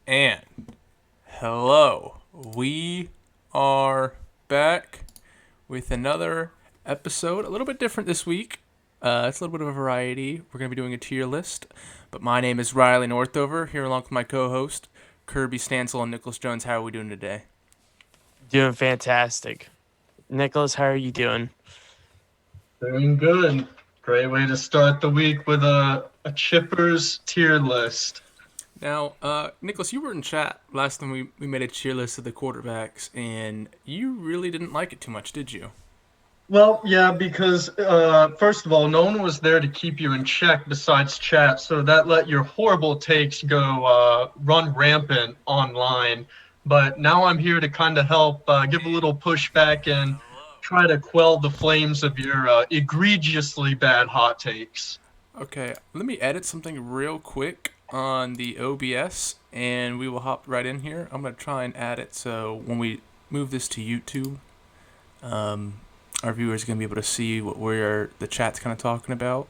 And hello, we are back with another episode. A little bit different this week. It's a little bit of a variety. We're going to be doing a tier list. But my name is Riley Northover, here along with my co host, Kirby Stansel and Nicholas Jones. How are we doing today? Doing fantastic. Nicholas, how are you doing? Doing good. Great way to start the week with a Chippers tier list. Now, Nicholas, you were in chat last time we made a tier list of the quarterbacks, and you really didn't like it too much, did you? Well, yeah, because first of all, no one was there to keep you in check besides chat, so that let your horrible takes go run rampant online. But now I'm here to kind of help give a little pushback and try to quell the flames of your egregiously bad hot takes. Okay, let me edit something real quick on the OBS and we will hop right in here. I'm going to try and add it so when we move this to YouTube, um, our viewers are going to be able to see what the chat's kind of talking about.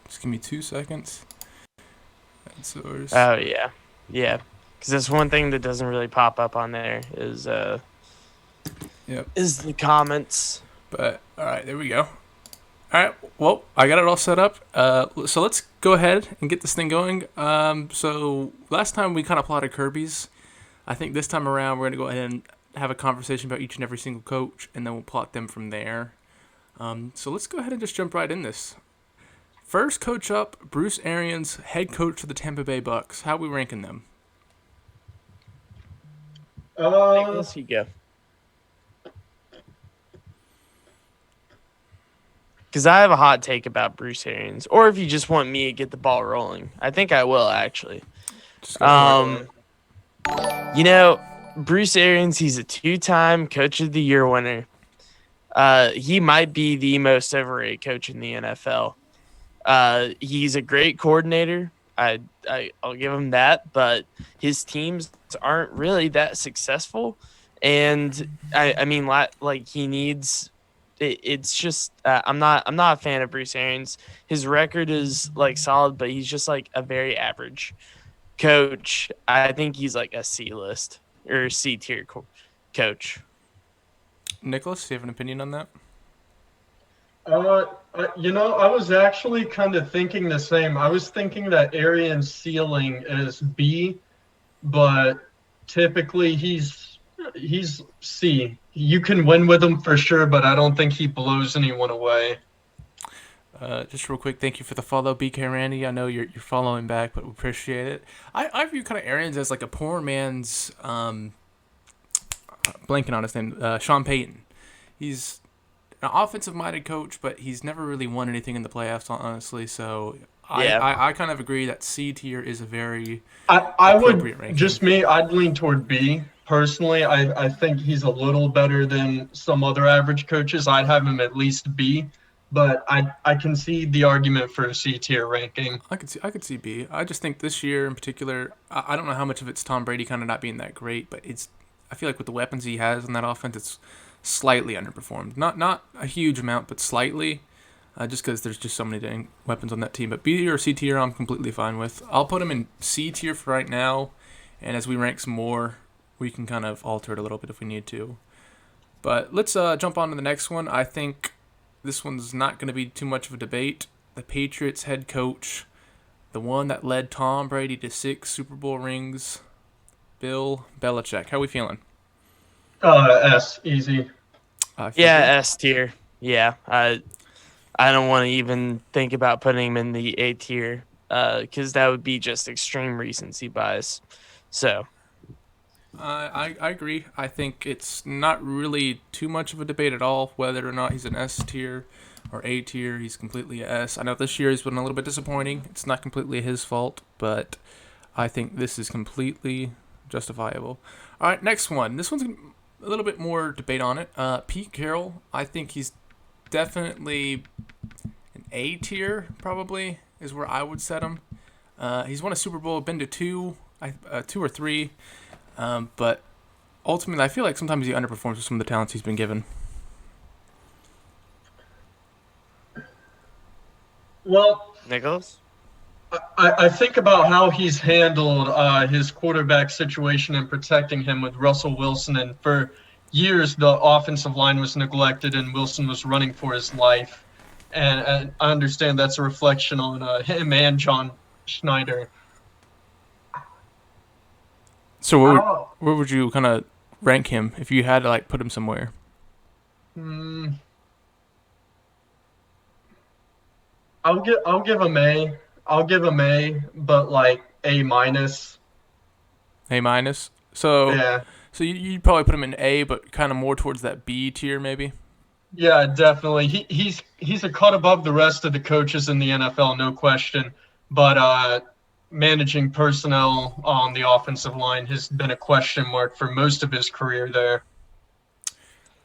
Just give me 2 seconds. Source. Oh yeah. Because that's one thing that doesn't really pop up on there Yep. is the comments. But all right, there we go. All right, well, I got it all set up. So let's go ahead and get this thing going. So last time we kind of plotted Kirby's. I think this time around we're going to go ahead and have a conversation about each and every single coach, and then we'll plot them from there. So let's go ahead and just jump right in this. First coach up, Bruce Arians, head coach of the Tampa Bay Bucks. How are we ranking them? Nicholas, you go. Because I have a hot take about Bruce Arians, or if you just want me to get the ball rolling, I think I will actually. Just go for it. You know, Bruce Arians, he's a two-time Coach of the Year winner. He might be the most overrated coach in the NFL. He's a great coordinator. I'll give him that, but his teams aren't really that successful, and I mean like he needs. It's just I'm not a fan of Bruce Arians. His record is like solid, but he's just like a very average coach. I think he's like a C list or C tier coach. Nicholas, do you have an opinion on that? I was actually kind of thinking the same. I was thinking that Arian's ceiling is B, but typically he's C. You can win with him for sure, but I don't think he blows anyone away. Just real quick, thank you for the follow, BK Randy. I know you're following back, but we appreciate it. I view kind of Arians as like a poor man's blanking on his name, Sean Payton. He's an offensive-minded coach, but he's never really won anything in the playoffs, honestly. So Yeah. I kind of agree that C tier is a very I would appropriate ranking. just me. I'd lean toward B personally. I think he's a little better than some other average coaches. I'd have him at least B, but I can see the argument for a C tier ranking. I could see B. I just think this year in particular, I don't know how much of it's Tom Brady kind of not being that great, but I feel like with the weapons he has in that offense, it's slightly underperformed. Not a huge amount, but slightly. Just because there's just so many dang weapons on that team. But B or C tier, I'm completely fine with. I'll put him in C tier for right now, and as we rank some more, we can kind of alter it a little bit if we need to. But let's jump on to the next one. I think this one's not going to be too much of a debate. The Patriots head coach, the one that led Tom Brady to 6 Super Bowl rings, Bill Belichick. How are we feeling? S easy. Yeah, S tier. Yeah. I don't want to even think about putting him in the A tier because that would be just extreme recency bias. So, I agree. I think it's not really too much of a debate at all whether or not he's an S tier or A tier. He's completely a S. I know this year has been a little bit disappointing. It's not completely his fault, but I think this is completely justifiable. All right, next one. This one's a little bit more debate on it. Pete Carroll. I think he's definitely an A tier. Probably is where I would set him. He's won a Super Bowl, been to two or three. But ultimately, I feel like sometimes he underperforms with some of the talents he's been given. Well, Nicholas? I think about how he's handled his quarterback situation and protecting him with Russell Wilson. And for years, the offensive line was neglected and Wilson was running for his life. And I understand that's a reflection on him and John Schneider. So How? where would you kind of rank him if you had to like put him somewhere? Mm, I'll give him A. I'll give him A, but like A minus. A minus. So Yeah. you'd probably put him in A, but kind of more towards that B tier maybe. Yeah, definitely. He's a cut above the rest of the coaches in the NFL, no question. But managing personnel on the offensive line has been a question mark for most of his career there.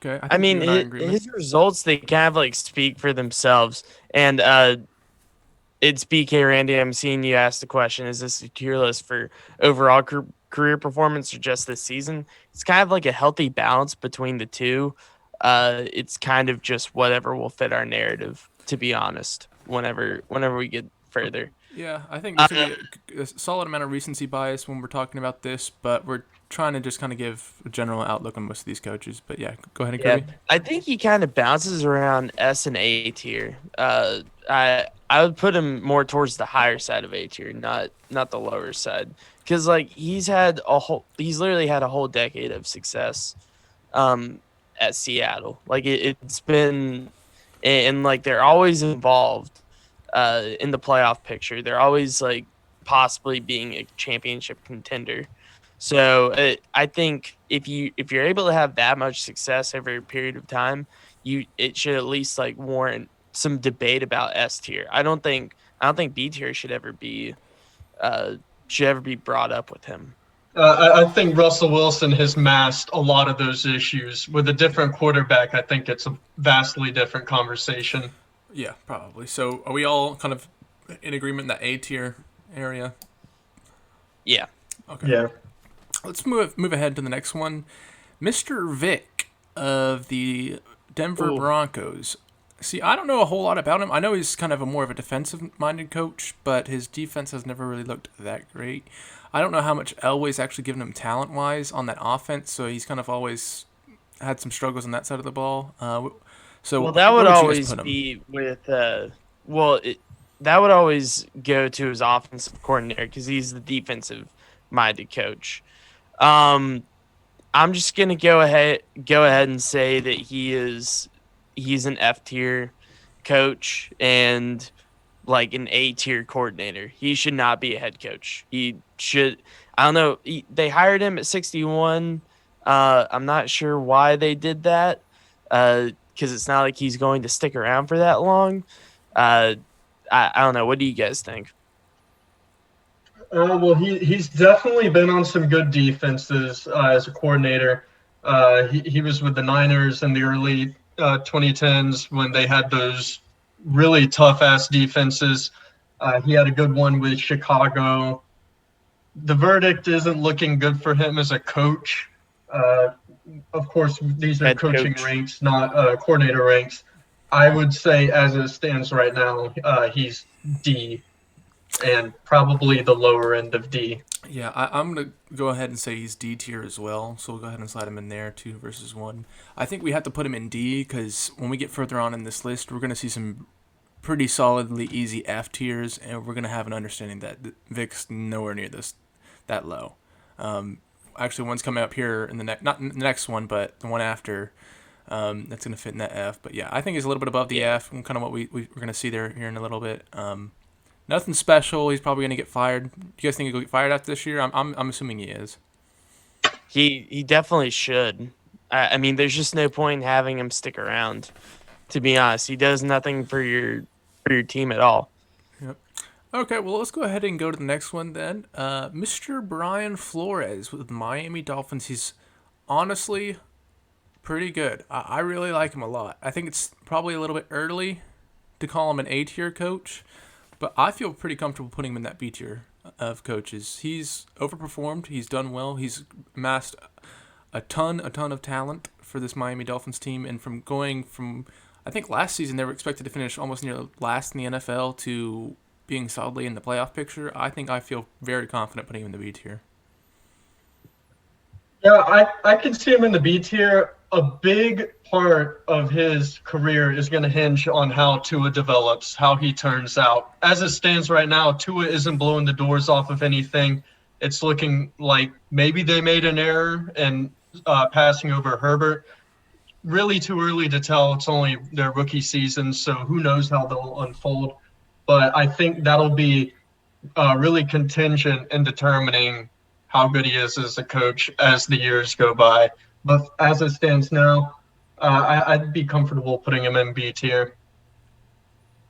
Okay, I I think mean, you and I are in agreement. his results, they kind of like speak for themselves. And it's BK Randy. I'm seeing you ask the question: is this a tier list for overall career performance or just this season? It's kind of like a healthy balance between the two. It's kind of just whatever will fit our narrative, to be honest. Whenever we get further, Yeah, I think uh, there's gonna be a solid amount of recency bias when we're talking about this, but we're trying to just kind of give a general outlook on most of these coaches. But yeah, go ahead and yeah, Kirby. I think he kind of bounces around S and A tier. I would put him more towards the higher side of A tier, not the lower side, because like he's literally had a whole decade of success, um, at Seattle. Like it's been, and like they're always involved, in the playoff picture. They're always like possibly being a championship contender. So I think if you're able to have that much success over a period of time, it should at least like warrant some debate about S tier. I don't think B tier uh should ever be brought up with him. I think Russell Wilson has masked a lot of those issues. With a different quarterback, I think it's a vastly different conversation. Yeah, probably. So are we all kind of in agreement in that A tier area? Yeah. Okay. Yeah. Let's move ahead to the next one. Mr. Vick of the Denver Ooh. Broncos. See, I don't know a whole lot about him. I know he's kind of a more of a defensive-minded coach, but his defense has never really looked that great. I don't know how much Elway's actually given him talent-wise on that offense, so he's kind of always had some struggles on that side of the ball. So Well, that where would would you guys always put him? be with well, that would always go to his offensive coordinator because he's the defensive minded coach. Um, I'm just gonna go ahead and say that he's an F tier coach and like an A tier coordinator. He should not be a head coach. He should. I don't know. They hired him at 61. I'm not sure why they did that. Because it's not like he's going to stick around for that long. Uh, I don't know. What do you guys think? Well, he's definitely been on some good defenses as a coordinator. He was with the Niners in the early 2010s when they had those really tough ass defenses. He had a good one with Chicago. The verdict isn't looking good for him as a coach. Uh, of course, these are Head coaching coach. ranks, not coordinator ranks. I would say, as it stands right now, he's D and probably the lower end of D. Yeah, I'm gonna go ahead and say he's D tier as well. So we'll go ahead and slide him in there, 2 versus 1. I think we have to put him in D because when we get further on in this list, we're gonna see some pretty solidly easy F tiers, and we're gonna have an understanding that Vic's nowhere near that low. Um, Actually, one's coming up here in the next, not in the next one, but the one after. That's gonna fit in that F. But yeah, I think he's a little bit above the Yeah. F, and kind of what we're gonna see there here in a little bit. Nothing special. He's probably gonna get fired. Do you guys think he'll get fired after this year? I'm assuming he is. He definitely should. I mean, there's just no point in having him stick around. To be honest, he does nothing for your team at all. Yep. Okay, well, let's go ahead and go to the next one then. Mr. Brian Flores with Miami Dolphins. He's honestly pretty good. I really like him a lot. I think it's probably a little bit early to call him an A tier coach, but I feel pretty comfortable putting him in that B tier of coaches. He's overperformed. He's done well. He's amassed a ton of talent for this Miami Dolphins team, and from going from, I think last season they were expected to finish almost near last in the NFL to being solidly in the playoff picture, I feel very confident putting him in the B tier. Yeah, I can see him in the B tier. A big part of his career is going to hinge on how Tua develops, how he turns out. As it stands right now, Tua isn't blowing the doors off of anything. It's looking like maybe they made an error in passing over Herbert. Really too early to tell. It's only their rookie season, so who knows how they'll unfold. But I think that'll be really contingent in determining how good he is as a coach as the years go by. But as it stands now, I'd be comfortable putting him in B tier.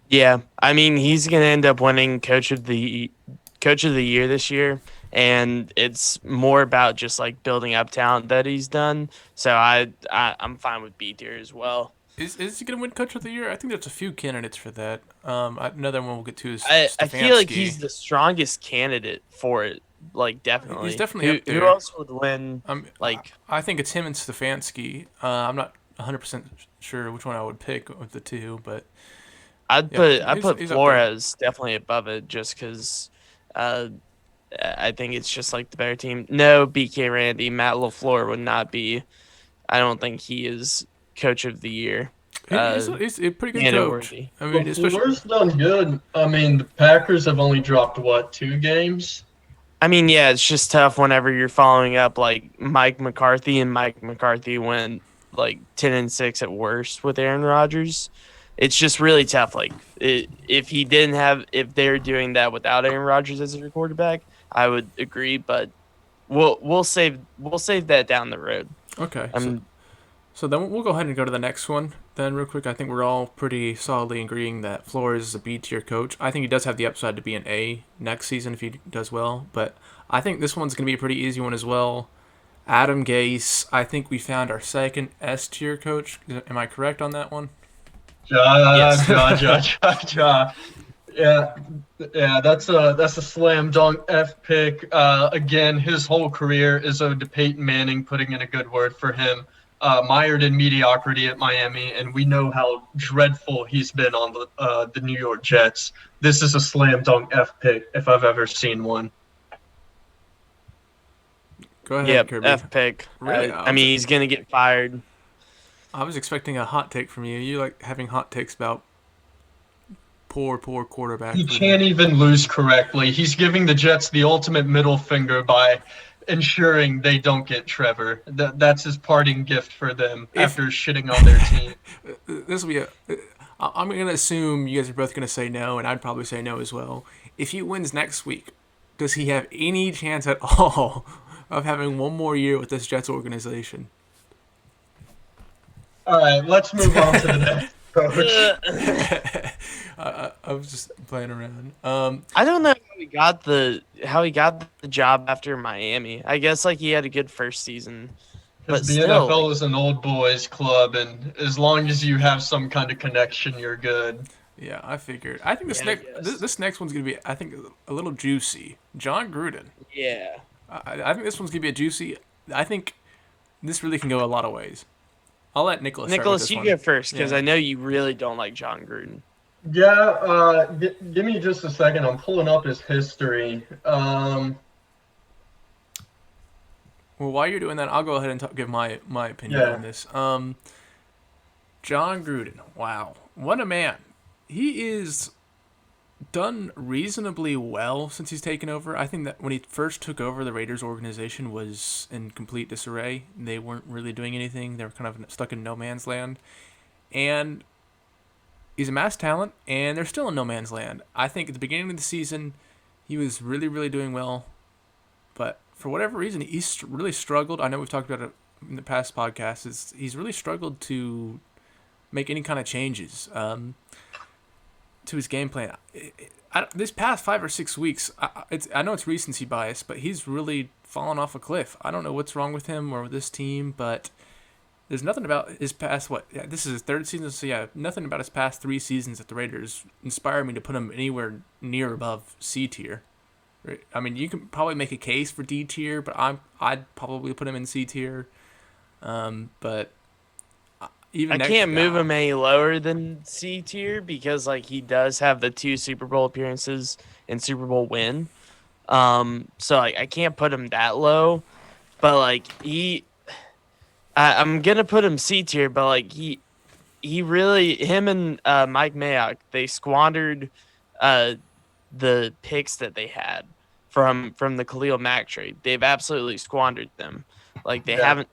Yeah, I mean he's gonna end up winning coach of the year this year, and it's more about just like building up talent that he's done. So I'm fine with B tier as well. Is he going to win Coach of the Year? I think there's a few candidates for that. Another one we'll get to is I feel like Stefanski. he's the strongest candidate for it. Like He's definitely. definitely up Who there. else would win? Like I think it's him and Stefanski. I'm not 100% sure which one I would pick of the two, but yeah, I put he's up there. Flores definitely above it just because uh, I think it's just like the better team. No, BK Randy, Matt LaFleur would not be. I don't think he is coach of the year. He's a pretty good Candidate coach. worthy. I Well, mean, especially Fleur's done good. I mean, the Packers have only dropped what, 2 games? I mean, yeah, it's just tough whenever you're following up like Mike McCarthy, and Mike McCarthy went like 10-6 at worst with Aaron Rodgers. It's just really tough. Like if they're doing that without Aaron Rodgers as your quarterback, I would agree. But we'll save that down the road. okay. I'm So then we'll go ahead and go to the next one. Then real quick, I think we're all pretty solidly agreeing that Flores is a B tier coach. I think he does have the upside to be an A next season if he does well. But I think this one's going to be a pretty easy one as well. Adam Gase. I think we found our second S tier coach. Am I correct on that one? Yes. Ja. Yeah, yeah, that's a slam dunk F pick. Again, his whole career is owed to Peyton Manning putting in a good word for him. Mired in mediocrity at Miami, and we know how dreadful he's been on the New York Jets. This is a slam dunk F pick if I've ever seen one. Go ahead, Yep, Kirby. F pick. Really? I mean, he's gonna get fired. I was expecting a hot take from you. You like having hot takes about poor quarterback. He can't even lose correctly. He's giving the Jets the ultimate middle finger by ensuring they don't get Trevor. That's his parting gift for them after shitting on their team. This will be a. I'm gonna assume you guys are both gonna say no, and I'd probably say no as well. If he wins next week, does he have any chance at all of having one more year with this Jets organization? All right, let's move on to the next coach. I was just playing around. I don't know how he got the job after Miami. I guess like he had a good first season, but Because the still, NFL is an old boys club, and as long as you have some kind of connection, you're good. Yeah, I figured. I think Yeah, I guess. this next one's gonna be, I think, a little juicy. John Gruden. yeah. I think this one's gonna be a juicy. I think this really can go a lot of ways. I'll let Nicholas start with Nicholas, this you one. go first because Yeah. I know you really don't like John Gruden. Yeah, give me just a second. I'm pulling up his history. Well, while you're doing that, I'll go ahead and give my opinion Yeah. on this. John Gruden. Wow, what a man! He is done reasonably well since he's taken over. I think that when he first took over, the Raiders organization was in complete disarray. They weren't really doing anything. They were kind of stuck in no man's land. And he's amassed talent, and they're still in no man's land. I think at the beginning of the season, he was really, really doing well. But for whatever reason, he's really struggled. I know we've talked about it in the past podcasts. He's really struggled to make any kind of changes to his game plan. This past 5 or 6 weeks, I know it's recency bias, but he's really fallen off a cliff. I don't know what's wrong with him or with this team, but there's nothing about his past, this is his third season, so yeah, nothing about his past 3 seasons at the Raiders inspired me to put him anywhere near above C tier. Right? I mean, you can probably make a case for D tier, but I'd probably put him in C tier. But even I next can't move year. him any lower than C tier because like he does have the 2 Super Bowl appearances and Super Bowl win. So like I can't put him that low, but like I'm gonna put him C tier, but like he really him and Mike Mayock they squandered uh the picks that they had from the Khalil Mack trade. They've absolutely squandered them. Like Yeah.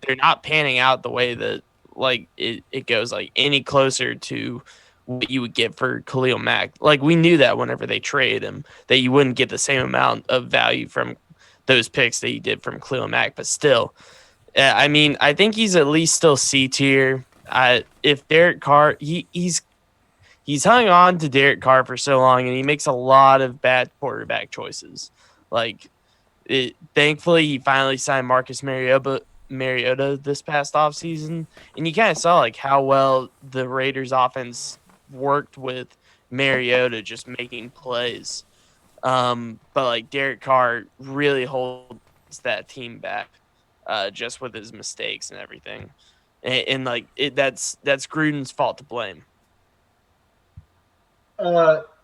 they're not panning out the way that like it goes like any closer to what you would get for Khalil Mack. Like we knew that whenever they traded him that you wouldn't get the same amount of value from those picks that you did from Khalil Mack, but still, I mean, I think he's at least still C tier. If Derek Carr, he's hung on to Derek Carr for so long, and he makes a lot of bad quarterback choices. Like, thankfully, he finally signed Marcus Mariota this past offseason, and you kind of saw like how well the Raiders' offense worked with Mariota just making plays. But like Derek Carr really holds that team back, just with his mistakes and everything, and like that's Gruden's fault to blame.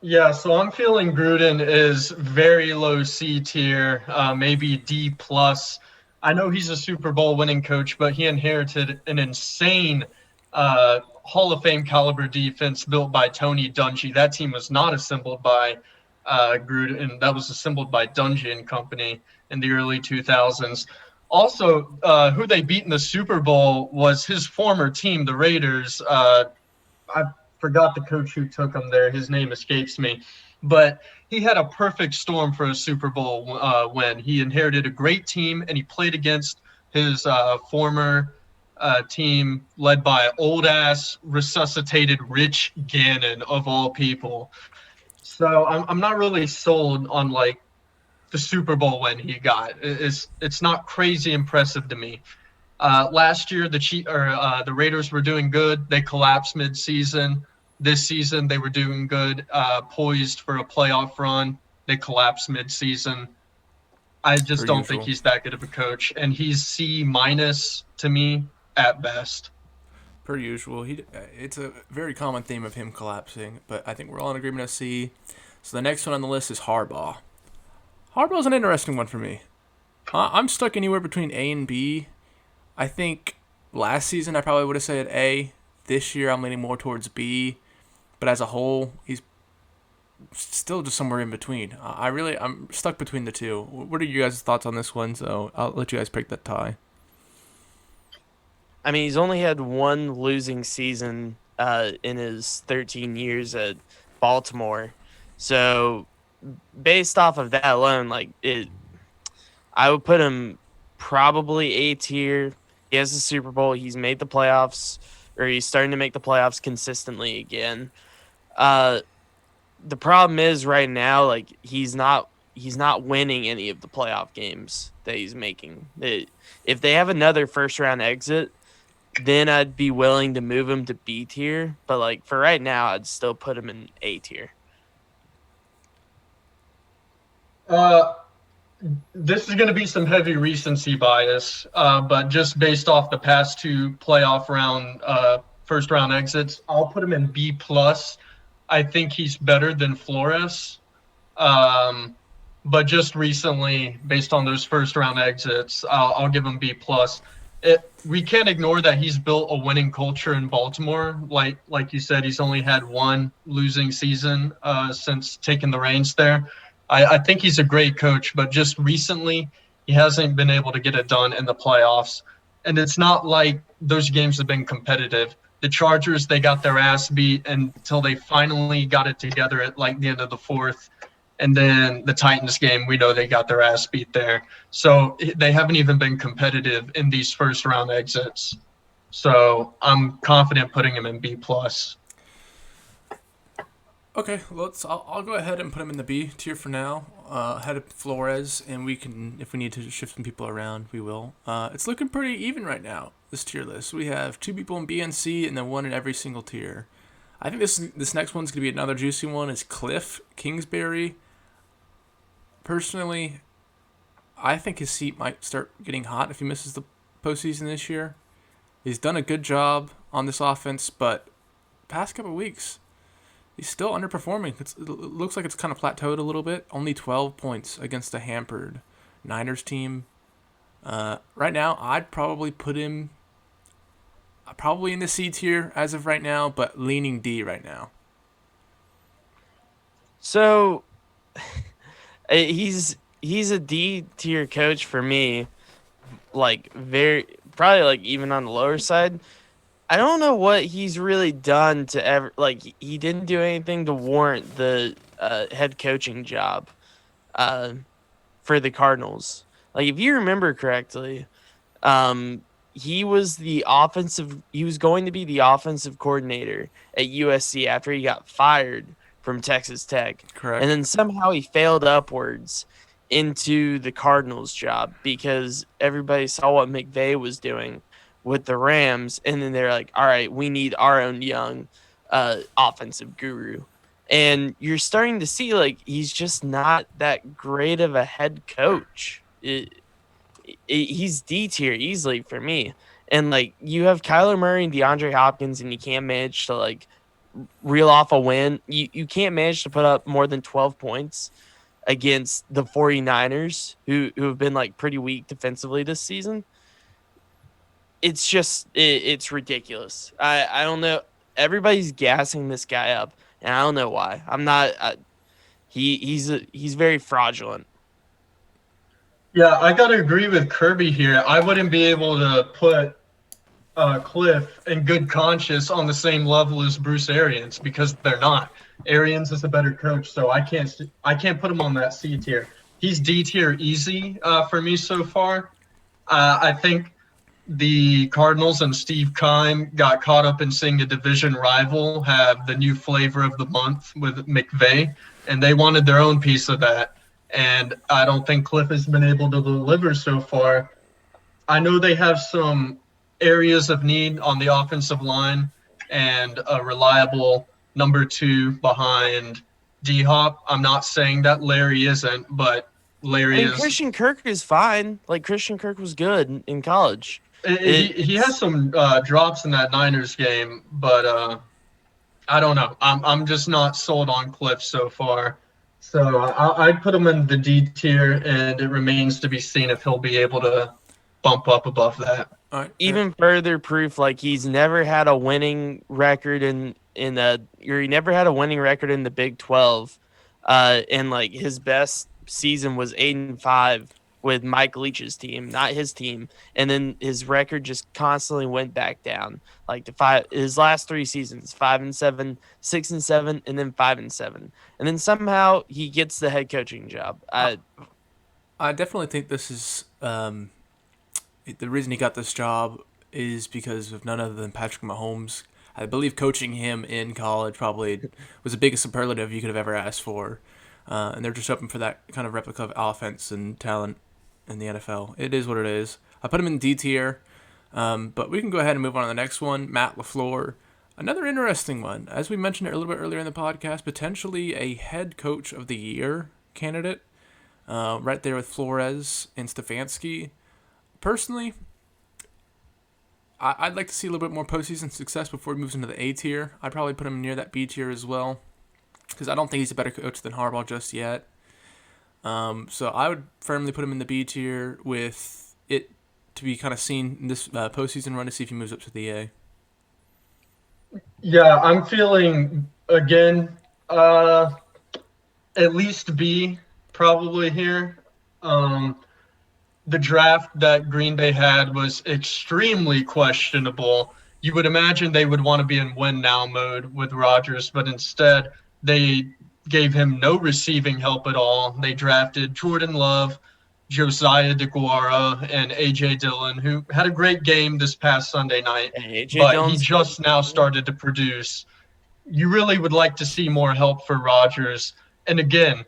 Yeah, so I'm feeling Gruden is very low C tier, maybe D plus. I know he's a Super Bowl winning coach, but he inherited an insane Hall of Fame caliber defense built by Tony Dungy. That team was not assembled by Gruden, that was assembled by Dungy and Company in the early 2000s. Also, who they beat in the Super Bowl was his former team, the Raiders. I forgot the coach who took him there. His name escapes me, but he had a perfect storm for a Super Bowl win. He inherited a great team, and he played against his former team led by old ass resuscitated Rich Gannon of all people. So I'm not really sold on like the Super Bowl win he got. It's not crazy impressive to me. Last year, the Raiders were doing good. They collapsed mid-season. This season, they were doing good, poised for a playoff run. They collapsed mid-season. I Per just don't think usual. he's that good of a coach, and he's C minus to me at best. Per usual. It's a very common theme of him collapsing, but I think we're all in agreement of C. So the next one on the list is Harbaugh. Harbaugh's an interesting one for me. I'm stuck anywhere between A and B. I think last season I probably would have said A. This year I'm leaning more towards B. But as a whole, he's still just somewhere in between. I'm stuck between the two. What are you guys' thoughts on this one? So I'll let you guys pick that tie. I mean, he's only had one losing season in his 13 years at Baltimore, so based off of that alone, I would put him probably A tier. He has the Super Bowl. He's made the playoffs, or he's starting to make the playoffs consistently again. Uh, the problem is right now, like he's not winning any of the playoff games that he's making. If they have another first round exit, then I'd be willing to move him to B tier. But like for right now, I'd still put him in A tier. Uh, this is going to be some heavy recency bias, but just based off the past two playoff round, first round exits, I'll put him in B plus. I think he's better than Flores. Um, but just recently, based on those first round exits, I'll give him B plus. We can't ignore that he's built a winning culture in Baltimore. Like you said, he's only had one losing season since taking the reins there. I think he's a great coach, but just recently he hasn't been able to get it done in the playoffs. And it's not like those games have been competitive. The Chargers, they got their ass beat until they finally got it together at like the end of the fourth. And then the Titans game, we know they got their ass beat there. So they haven't even been competitive in these first round exits. So I'm confident putting him in B plus. Okay, I'll go ahead and put him in the B tier for now, ahead of Flores, and we can, if we need to shift some people around, we will. It's looking pretty even right now, this tier list. We have two people in B and C, and then one in every single tier. I think this next one's gonna be another juicy one. Is Cliff Kingsbury. Personally, I think his seat might start getting hot if he misses the postseason this year. He's done a good job on this offense, but past couple weeks, he's still underperforming. It looks like it's kind of plateaued a little bit. Only 12 points against a hampered Niners team. Right now, I'd probably put him probably in the C tier as of right now, but leaning D right now. So he's a D tier coach for me. Like very probably like even on the lower side. I don't know what he's really done to ever like he didn't do anything to warrant the head coaching job uh, for the Cardinals. Like if you remember correctly, he was going to be the offensive coordinator at USC after he got fired from Texas Tech. And Correct. then somehow he failed upwards into the Cardinals job because everybody saw what McVay was doing with the Rams, and then they're like, all right, we need our own young offensive guru. And you're starting to see like he's just not that great of a head coach. He's D tier easily for me. And like you have Kyler Murray and DeAndre Hopkins, and you can't manage to like reel off a win. You can't manage to put up more than 12 points against the 49ers, who have been like pretty weak defensively this season. It's just it's ridiculous. I don't know. Everybody's gassing this guy up, and I don't know why. I'm not. He's very fraudulent. Yeah, I gotta agree with Kirby here. I wouldn't be able to put Cliff in good conscience on the same level as Bruce Arians because they're not. Arians is a better coach, so I can't put him on that C tier. He's D tier easy for me so far. I think the Cardinals and Steve Keim got caught up in seeing a division rival have the new flavor of the month with McVay, and they wanted their own piece of that. And I don't think Cliff has been able to deliver so far. I know they have some areas of need on the offensive line and a reliable number 2 behind D-Hop. I'm not saying that Larry isn't, but Larry is. Christian Kirk is fine. Like Christian Kirk was good in college. He has some drops in that Niners game, but I don't know. I'm just not sold on Cliff so far. So I'd put him in the D tier, and it remains to be seen if he'll be able to bump up above that. All right. Even further proof, like he's never had a winning record he never had a winning record in the Big 12, and like his best season was 8-5 with Mike Leach's team, not his team, and then his record just constantly went back down. Like his last 3 seasons, 5-7, 6-7, and then 5-7, and then somehow he gets the head coaching job. I definitely think this is the reason he got this job is because of none other than Patrick Mahomes. I believe coaching him in college probably was the biggest superlative you could have ever asked for. And they're just hoping for that kind of replica of offense and talent in the NFL. It is what it is. I put him in D tier, but we can go ahead and move on to the next one. Matt LaFleur. Another interesting one. As we mentioned a little bit earlier in the podcast, potentially a head coach of the year candidate. Right there with Flores and Stefanski. Personally, I'd like to see a little bit more postseason success before he moves into the A tier. I'd probably put him near that B tier as well, because I don't think he's a better coach than Harbaugh just yet. So I would firmly put him in the B tier with it to be kind of seen in this postseason run to see if he moves up to the A. Yeah, I'm feeling, again, at least B probably here. The draft that Green Bay had was extremely questionable. You would imagine they would want to be in win now mode with Rodgers, but instead they gave him no receiving help at all. They drafted Jordan Love, Josiah DeGuara, and A.J. Dillon, who had a great game this past Sunday night, but he just now started to produce. You really would like to see more help for Rodgers. And again,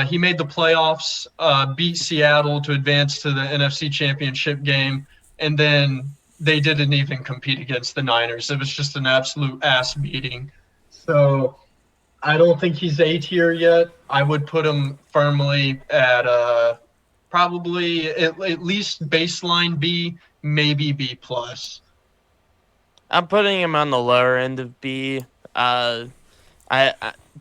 he made the playoffs, beat Seattle to advance to the NFC Championship game, and then they didn't even compete against the Niners. It was just an absolute ass beating. So I don't think he's A tier yet. I would put him firmly at probably at least baseline B, maybe B plus. I'm putting him on the lower end of B. I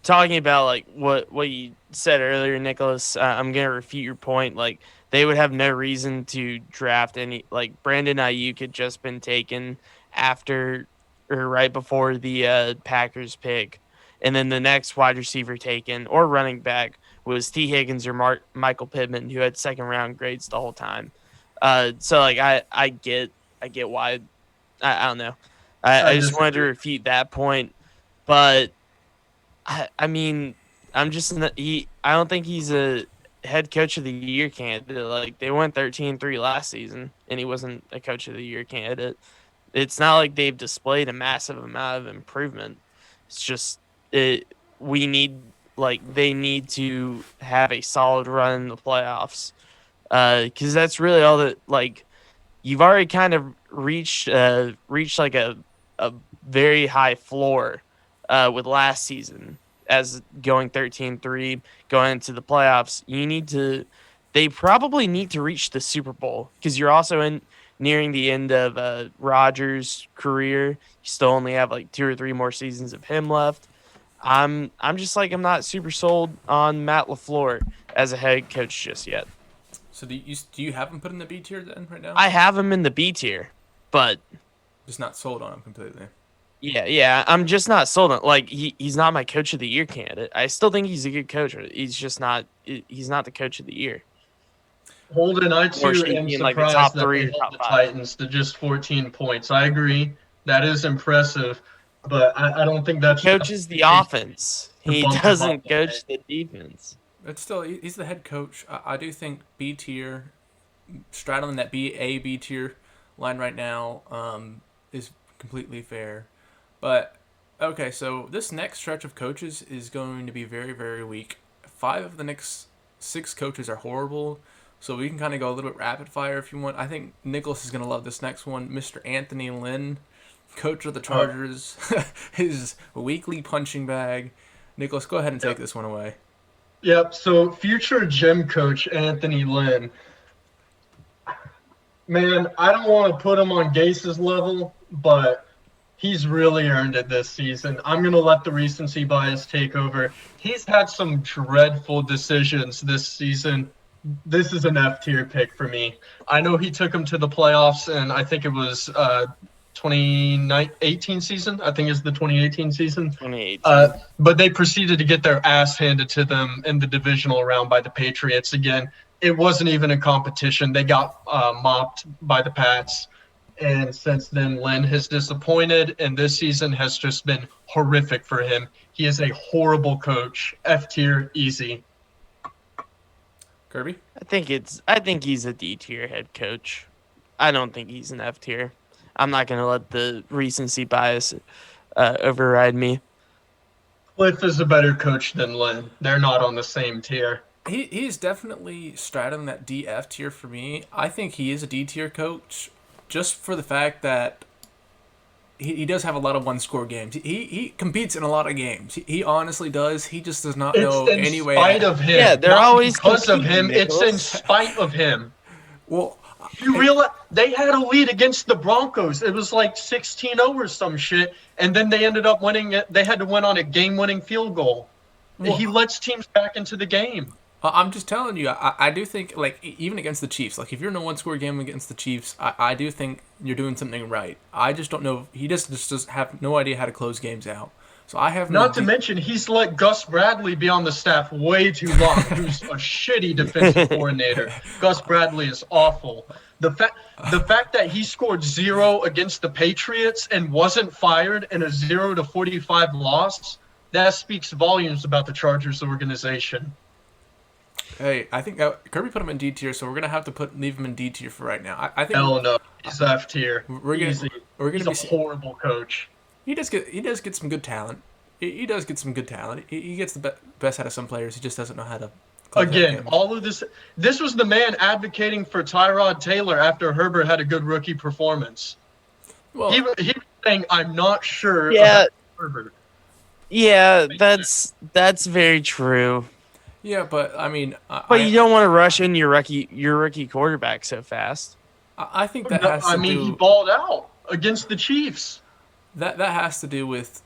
talking about like what you said earlier, Nicholas. I'm gonna refute your point. Like they would have no reason to draft any. Like Brandon Ayuk had just been taken after or right before the Packers pick, and then the next wide receiver taken or running back was T Higgins or Michael Pittman, who had second round grades the whole time. So like I get why I don't know. I I just wanted to disagree. refute that point, but I mean, I'm just he. I don't think he's a head coach of the year candidate. Like they went 13-3 last season, and he wasn't a coach of the year candidate. It's not like they've displayed a massive amount of improvement. It's just it. We need they need to have a solid run in the playoffs. Because that's really all that you've already kind of reached like a very high floor with last season as going 13-3 going into the playoffs. They probably need to reach the Super Bowl because you're also nearing the end of Rodgers' career. You still only have like 2 or 3 more seasons of him left. I'm just I'm not super sold on Matt LaFleur as a head coach just yet. So do you have him put in the B tier then right now? I have him in the B tier, but Just not sold on him completely. yeah, I'm just not sold on he's not my coach of the year candidate. I still think he's a good coach. He's just not he's not the coach of the year. Holden, I Or too should he am be in like the surprised top that they 3 or held top the 5? Titans to just 14 points. I agree. That is impressive, but I don't think He that's coaches the justification offense. to He bump him up doesn't that way. coach the defense. But still, he's the head coach. I do think B tier, straddling that B tier line right now, is completely fair. But okay, so this next stretch of coaches is going to be very, very weak. 5 of the next 6 coaches are horrible. So we can kind of go a little bit rapid fire if you want. I think Nicholas is going to love this next one. Mr. Anthony Lynn, coach of the Uh, Chargers, his weekly punching bag. Nicholas, go ahead and take yep. this one away. Yep. So future gym coach Anthony Lynn. Man, I don't want to put him on Gase's level, but he's really earned it this season. I'm going to let the recency bias take over. He's had some dreadful decisions this season. This is an F tier pick for me. I know he took him to the playoffs, and I think it was 2018 season. I think it's the 2018 season. 2018. But they proceeded to get their ass handed to them in the divisional round by the Patriots again. It wasn't even a competition. They got mopped by the Pats. And since then, Lynn has disappointed, and this season has just been horrific for him. He is a horrible coach. F tier, easy. Kirby? I think he's a D tier head coach. I don't think he's an F tier. I'm not going to let the recency bias override me. Cliff is a better coach than Lynn. They're not on the same tier. He's definitely straddling that DF tier for me. I think he is a D tier coach just for the fact that he does have a lot of one score games. He competes in a lot of games. He honestly does. He just does not It's know in any way. spite of him. Yeah, they're not always because of competing, him. It's in Nicholas. spite of him. Well, You realize they had a lead against the Broncos. It was like 16-0 or some shit, and then they ended up winning it. They had to win on a game-winning field goal. He lets teams back into the game. I'm just telling you, I do think, even against the Chiefs, if you're in a one-score game against the Chiefs, I do think you're doing something right. I just don't know. He just have no idea how to close games out. So I have Not to mention, he's let Gus Bradley be on the staff way too long, who's a shitty defensive coordinator. Gus Bradley is awful. The fact that he scored 0 against the Patriots and wasn't fired in a 0-45 loss, that speaks volumes about the Chargers organization. Hey, I think Kirby put him in D tier, so we're gonna have to leave him in D tier for right now. I think Hell no, he's F tier. we're gonna Easy. we're gonna He's be a horrible coach. he does get some good talent. He does get some good talent. He gets the best out of some players. He just doesn't know how to close out Again, games. all of this was the man advocating for Tyrod Taylor after Herbert had a good rookie performance. Well, He was saying, I'm not sure Yeah. about Herbert. Yeah, that's very true. yeah, but I mean, But you don't want to rush in your rookie quarterback so fast. I think that No, has to I mean, he do. balled out against the Chiefs. That has to do with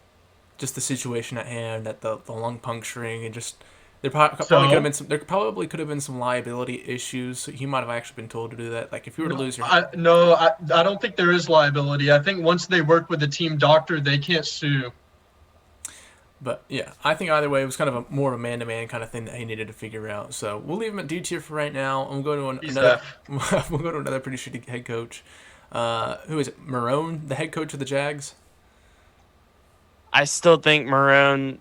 just the situation at hand, that the lung puncturing, and just probably could have So been there probably could have been some liability issues. So he might have actually been told to do that. Like if you were to no, lose your, I don't think there is liability. I think once they work with the team doctor, they can't sue. but yeah, I think either way it was kind of a more of a man-to-man kind of thing that he needed to figure out. So we'll leave him at D tier for right now, and we'll go to He's another. F. We'll go to another pretty shitty head coach. Who is it? Marone, the head coach of the Jags. I still think Marone,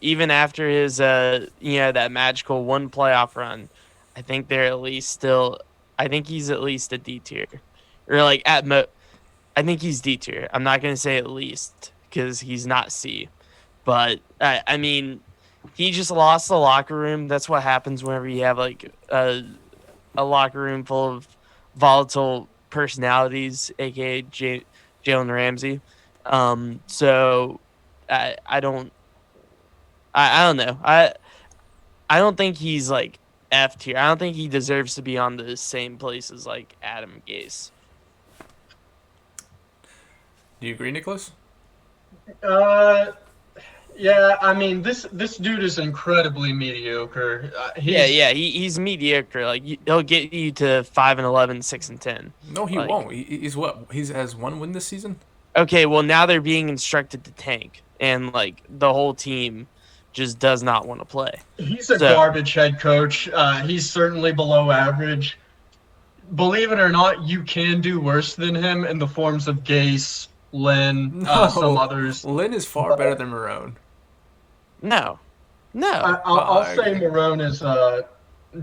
even after his that magical one playoff run, I think they're at least still. I think he's at least a D tier, or like I think he's D tier. I'm not gonna say at least because he's not C, but I mean, he just lost the locker room. That's what happens whenever you have like a locker room full of volatile personalities, aka Jalen Ramsey. So I don't I don't know. I don't think he's like F tier. I don't think he deserves to be on the same place as like Adam Gase. Do you agree, Nicholas? Uh, yeah. I mean, this dude is incredibly mediocre. He's mediocre. Like he'll get you to 5-11, 6-10. No, he Like, won't. He's what? He's has one win this season. okay, well now they're being instructed to tank, and like the whole team just does not want to play. He's a So garbage head coach. He's certainly below average. Believe it or not, you can do worse than him in the forms of Gase, Lynn, No, some others. Lynn is far better than Marone. no, I'll I say agree. Marone is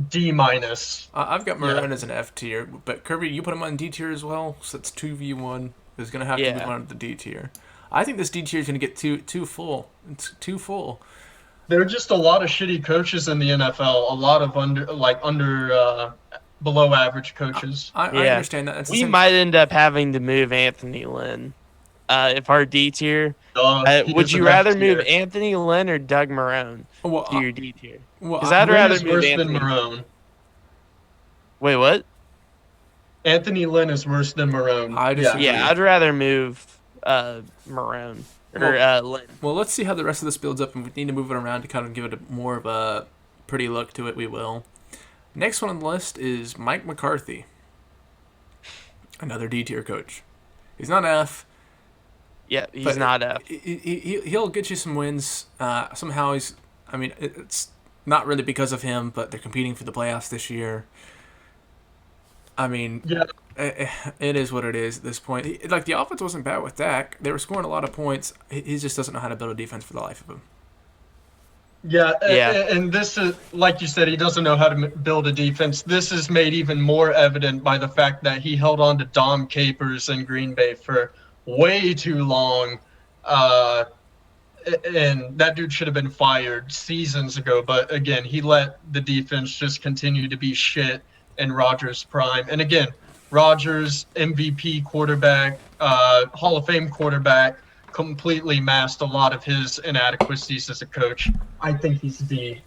D minus. I've got Yeah. Marone as an F tier, but Kirby, you put him on D tier as well. So it's 2v1. Is gonna have to move yeah. on to the D tier. I think this D tier is gonna get too full. It's too full. There are just a lot of shitty coaches in the NFL. A lot of under below average coaches. I Yeah, understand that. It's the we same. might end up having to move Anthony Lynn. If our D tier, He would is you an F rather move tier. Anthony Lynn or Doug Marone Well, to your D tier? well, Because I'd Lynn rather is move worse than Anthony. Marone. Wait, what? Anthony Lynn is worse than Marone. I disagree. Yeah, I'd rather move Marone or Lynn. well, let's see how the rest of this builds up, and we need to move it around to kind of give it more of a pretty look to it. We will. Next one on the list is Mike McCarthy, another D tier coach. He's not F. Yeah, he's But not F. He'll get you some wins. Somehow he's. I mean, it's not really because of him, but they're competing for the playoffs this year. I mean, Yeah. it is what it is at this point. Like the offense wasn't bad with Dak; they were scoring a lot of points. He just doesn't know how to build a defense for the life of him. Yeah, Yeah. and this is, like you said, he doesn't know how to build a defense. This is made even more evident by the fact that he held on to Dom Capers in Green Bay for way too long. And that dude should have been fired seasons ago. But again, he let the defense just continue to be shit in Rodgers' prime. And again, Rodgers, MVP quarterback, Hall of Fame quarterback, completely masked a lot of his inadequacies as a coach. I think he's D.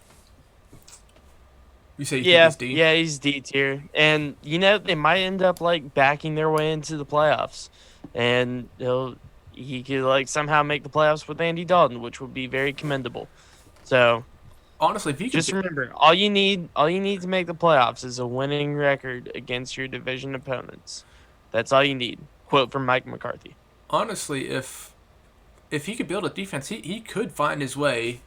You say you think Yeah, he's D? yeah, he's D tier, and they might end up like backing their way into the playoffs, and he could like somehow make the playoffs with Andy Dalton, which would be very commendable. So Honestly, if you could just remember, all you need to make the playoffs is a winning record against your division opponents. That's all you need. Quote from Mike McCarthy. honestly, if he could build a defense, he could find his way.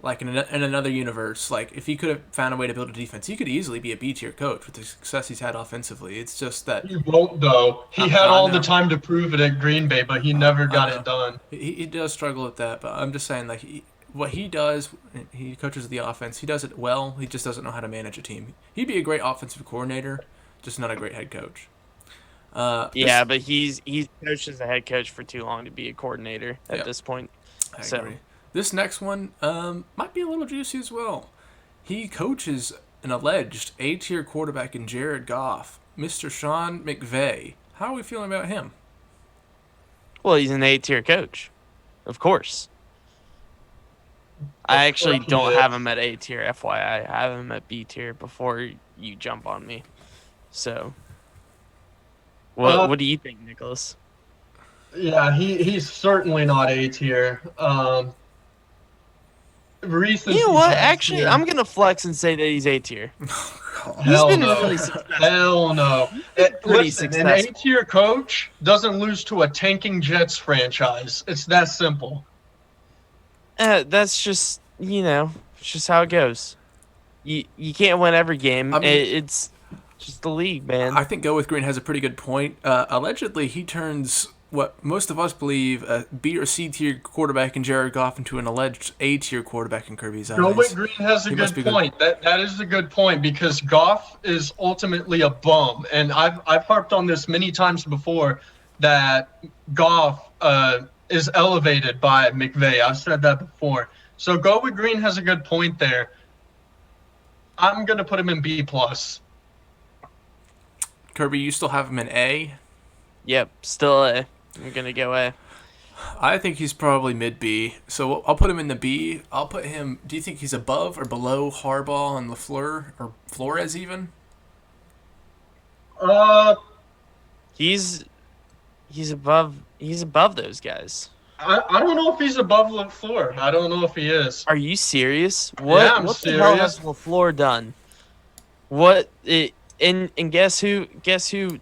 Like in another universe, like if he could have found a way to build a defense, he could easily be a B tier coach with the success he's had offensively. It's just that He won't, though. He I- had I all know. the time to prove it at Green Bay, but he never got know. it done. he does struggle with that. But I'm just saying, like what he does, he coaches the offense. He does it well. He just doesn't know how to manage a team. He'd be a great offensive coordinator, just not a great head coach. Yeah, but he's coached as a head coach for too long to be a coordinator at Yep. this point. I So- agree. This next one might be a little juicy as well. He coaches an alleged A-tier quarterback in Jared Goff, Mr. Sean McVay. How are we feeling about him? Well, he's an A tier coach, of course. I actually course he don't is. have him at A tier, FYI. I have him at B tier before you jump on me. So, what do you think, Nicholas? Yeah, he's certainly not A tier. You know Recency what? bias Actually, here. I'm gonna flex and say that he's A tier. He's Hell been no. really successful. Hell no. He's been pretty Listen, an A successful. tier coach doesn't lose to a tanking Jets franchise. It's that simple. That's just it's just how it goes. You can't win every game. I mean, It's just the league, man. I think Go With Green has a pretty good point. Allegedly, he turns what most of us believe a B or C tier quarterback in Jared Goff into an alleged A tier quarterback in Kirby's Going eyes. Green has a He must good be good. point. That is a good point because Goff is ultimately a bum, and I've harped on this many times before that Goff is elevated by McVay. I've said that before. So Going Green has a good point there. I'm gonna put him in B plus. Kirby, you still have him in A. Yep, still A. I'm gonna go A. I think he's probably mid B. So I'll put him in the B. I'll put him. Do you think he's above or below Harbaugh and LaFleur or Flores even? Uh, He's above those guys. I don't know if he's above LaFleur. I don't know if he is. Are you serious? Yeah, I'm What the hell has serious. LaFleur done? What it and guess who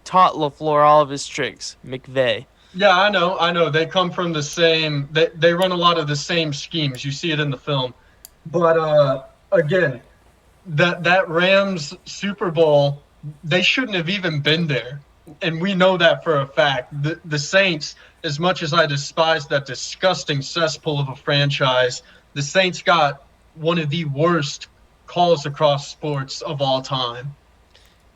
taught LaFleur all of his tricks? McVay. Yeah, I know. They come from the same. They run a lot of the same schemes. You see it in the film. But again, that Rams Super Bowl, they shouldn't have even been there, and we know that for a fact. The Saints, as much as I despise that disgusting cesspool of a franchise, the Saints got one of the worst calls across sports of all time.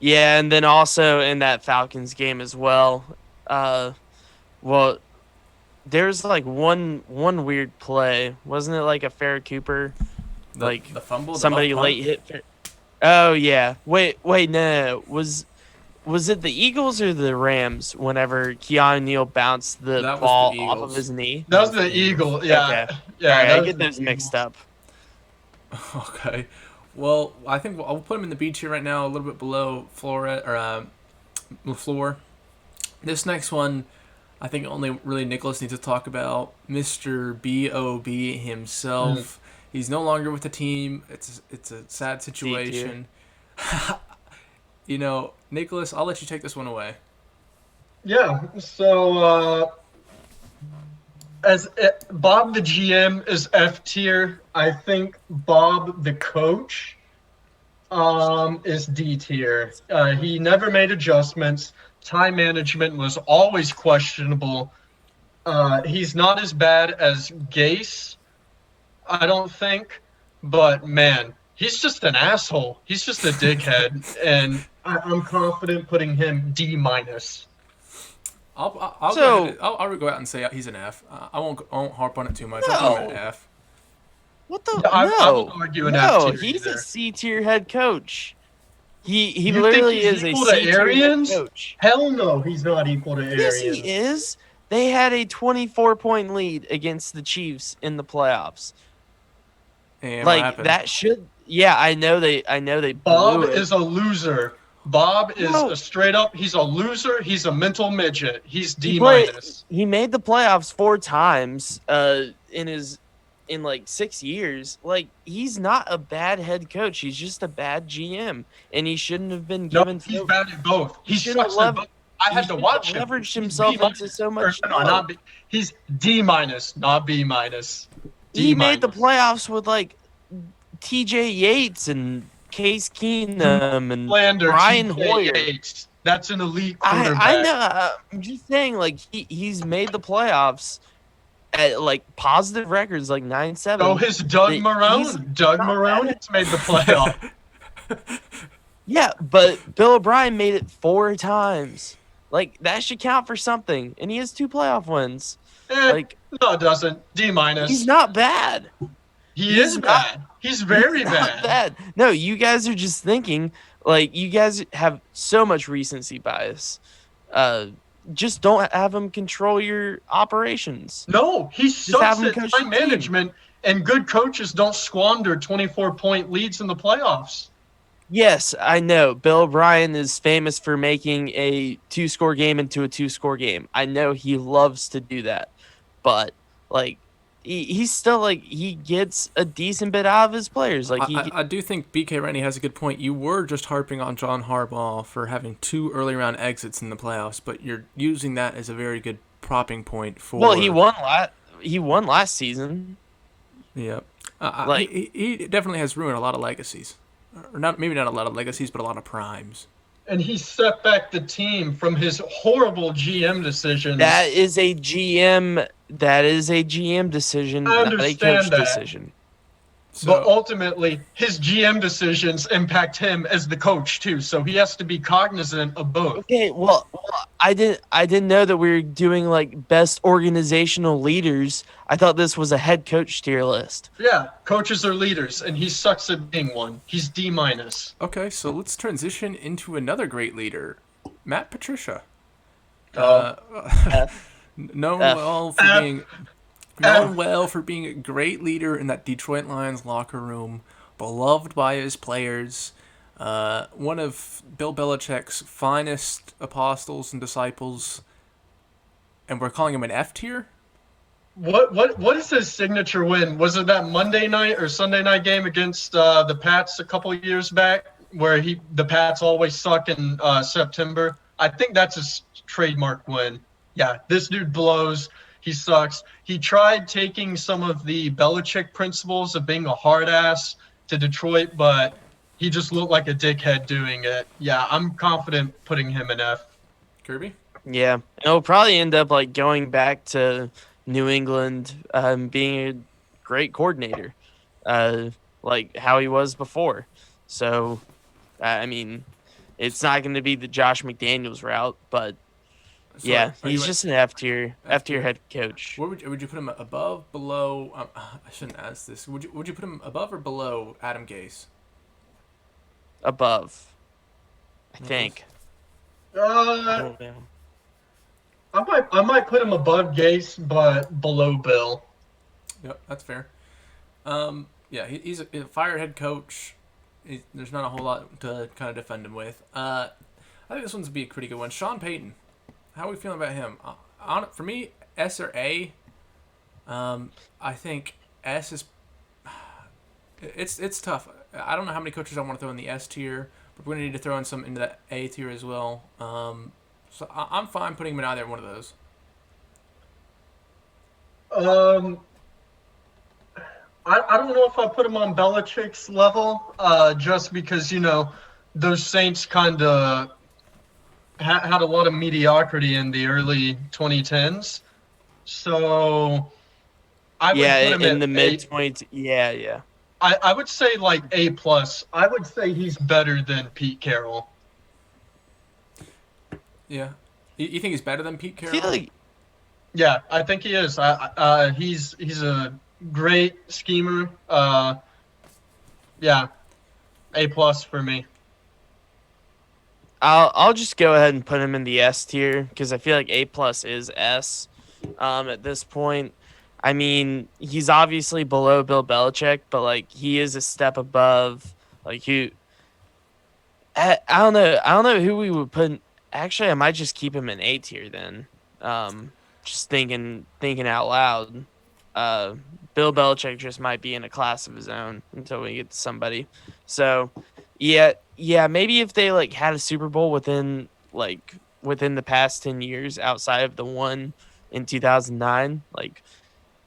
Yeah, and then also in that Falcons game as well. Well, there's like one weird play, wasn't it? Like a Fair Cooper, like The fumble, somebody the muff punt? late hit. Oh yeah, wait, no, was it the Eagles or the Rams? Whenever Keanu Neal bounced the That was ball the off of Eagles. his knee. That was the Eagle. Yeah, Okay. yeah. All right, that I was get the those mixed Eagle. up. Okay. Well, I think I'll put him in the B tier right now, a little bit below Flores or LaFleur. This next one, I think only really Nicholas needs to talk about. Mr. B.O.B. himself. He's no longer with the team. It's a sad situation. Nicholas, I'll let you take this one away. Yeah. So Bob the GM is F tier. I think Bob the coach is D tier. He never made adjustments. Time management was always questionable. He's not as bad as Gase, I don't think, but man, he's just an asshole. He's just a dickhead, and I'm confident putting him D minus. I'll So- go ahead. I'll go out and say he's an F. I won't harp on it too much. I'll put him at No. F. What the? I would argue an F no, tier he's either. a C tier head coach. He You think literally he's is a equal to C tier head Arians? coach. Hell no, he's not equal to Yes, Arians. he is. They had a 24-point lead against the Chiefs in the playoffs. And what Like happened? that should. Yeah, I know they Bob blew it. is a loser. Bob is No. a straight up. He's a loser. He's a mental midget. He's D played- minus. He made the playoffs 4 times in like 6 years. Like he's not a bad head coach. He's just a bad GM, and he shouldn't have been No, given. he's bad at both. He shouldn't sucks have at both. I had to watch him. Leveraged He's himself B minus. into so Or, much. no, not B. He's D minus, not B minus. D He made the minus. playoffs with like T.J. Yates and Case Keenum and Lander, Brian TJ Hoyer. Yates. That's an elite quarterback. I know. I'm just saying, like he's made the playoffs at like positive records, like 9-7. So his Doug He's Marone. Doug not Marone bad. has made the playoff. Yeah, but Bill O'Brien made it 4 times. Like that should count for something, and he has 2 playoff wins. Like No, it doesn't. D minus. he's not bad. He he's is not- bad. He's very He's not bad. No, you guys are just thinking like you guys have so much recency bias. Just don't have him control your operations. No, he have sucks him at coach time the team. management, and good coaches don't squander 24-point leads in the playoffs. Yes, I know. Bill O'Brien is famous for making a two-score game into a two-score game. I know he loves to do that, but like he's still like he gets a decent bit out of his players. Like I do think BK Rennie has a good point. You were just harping on John Harbaugh for having 2 early round exits in the playoffs, but you're using that as a very good propping point well, for. he won last season. Yeah, Like he definitely has ruined a lot of legacies, or not maybe not a lot of legacies, but a lot of primes. And he set back the team from his horrible GM decisions. that is a GM decision, I not a coach understand that. decision. But So ultimately, his GM decisions impact him as the coach too. So he has to be cognizant of both. Okay, well, I didn't know that we were doing like best organizational leaders. I thought this was a head coach tier list. Yeah, coaches are leaders, and he sucks at being one. He's D minus. okay, so let's transition into another great leader, Matt Patricia. Oh, Uh, F known F. well for F, being known F. well for being a great leader in that Detroit Lions locker room, beloved by his players, one of Bill Belichick's finest apostles and disciples, and we're calling him an F tier. What is his signature win? Was it that Monday night or Sunday night game against the Pats a couple of years back, where the Pats always suck in September? I think that's his trademark win. Yeah, this dude blows. He sucks. He tried taking some of the Belichick principles of being a hard ass to Detroit, but he just looked like a dickhead doing it. Yeah, I'm confident putting him in F. Kirby. Yeah, it'll probably end up like going back to New England, being a great coordinator, uh, like how he was before. So, I mean, it's not going to be the Josh McDaniels route, but So yeah, are you he's at just an F tier F tier? head coach. Where would you put him above, below? I shouldn't ask this. Would you put him above or below Adam Gase? Above, I Nicholas? think. I Uh, don't know. I might put him above Gase, but below Bill. Yep, that's fair. Yeah, he's a fire head coach. There's not a whole lot to kind of defend him with. I think this one's be a pretty good one. Sean Payton. How are we feeling about him? For me, S or A. I think S is. It's tough. I don't know how many coaches I want to throw in the S tier, but we're gonna need to throw in some into the A tier as well. So I'm fine putting him in either one of those. Um, I don't know if I put him on Belichick's level, just because those Saints kind of had a lot of mediocrity in the early 2010s. So I would Yeah, put him in at the mid A. 20s. Yeah, yeah. I would say like A plus. I would say he's better than Pete Carroll. Yeah, you think he's better than Pete I feel Carroll? like Yeah, I think he is. He's a great schemer. Yeah, A plus for me. I'll just go ahead and put him in the S tier because I feel like A plus is S. At this point, I mean he's obviously below Bill Belichick, but like he is a step above. Like who? I don't know. I don't know who we would put. Actually, I might just keep him in A tier then. Just thinking out loud. Uh, Bill Belichick just might be in a class of his own until we get to somebody. So, yeah, maybe if they like had a Super Bowl within the past 10 years outside of the one in 2009, like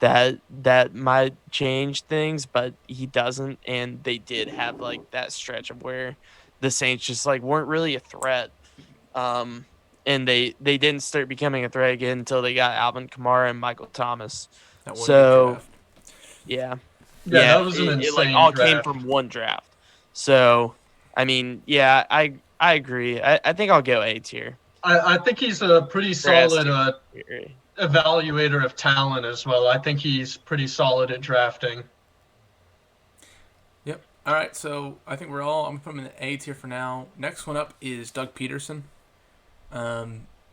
that might change things, but he doesn't, and they did have like that stretch of where the Saints just like weren't really a threat. Um, and they didn't start becoming a threat again until they got Alvin Kamara and Michael Thomas. That one good So draft. yeah, Yeah, yeah, that was an it like insane all came draft. from one draft. So I mean, yeah, I agree. I think I'll go A tier I think he's a pretty or S solid tier. evaluator of talent as well. I think he's pretty solid at drafting. Yep. All right, so I think I'm gonna put him in the A tier for now. Next one up is Doug Peterson.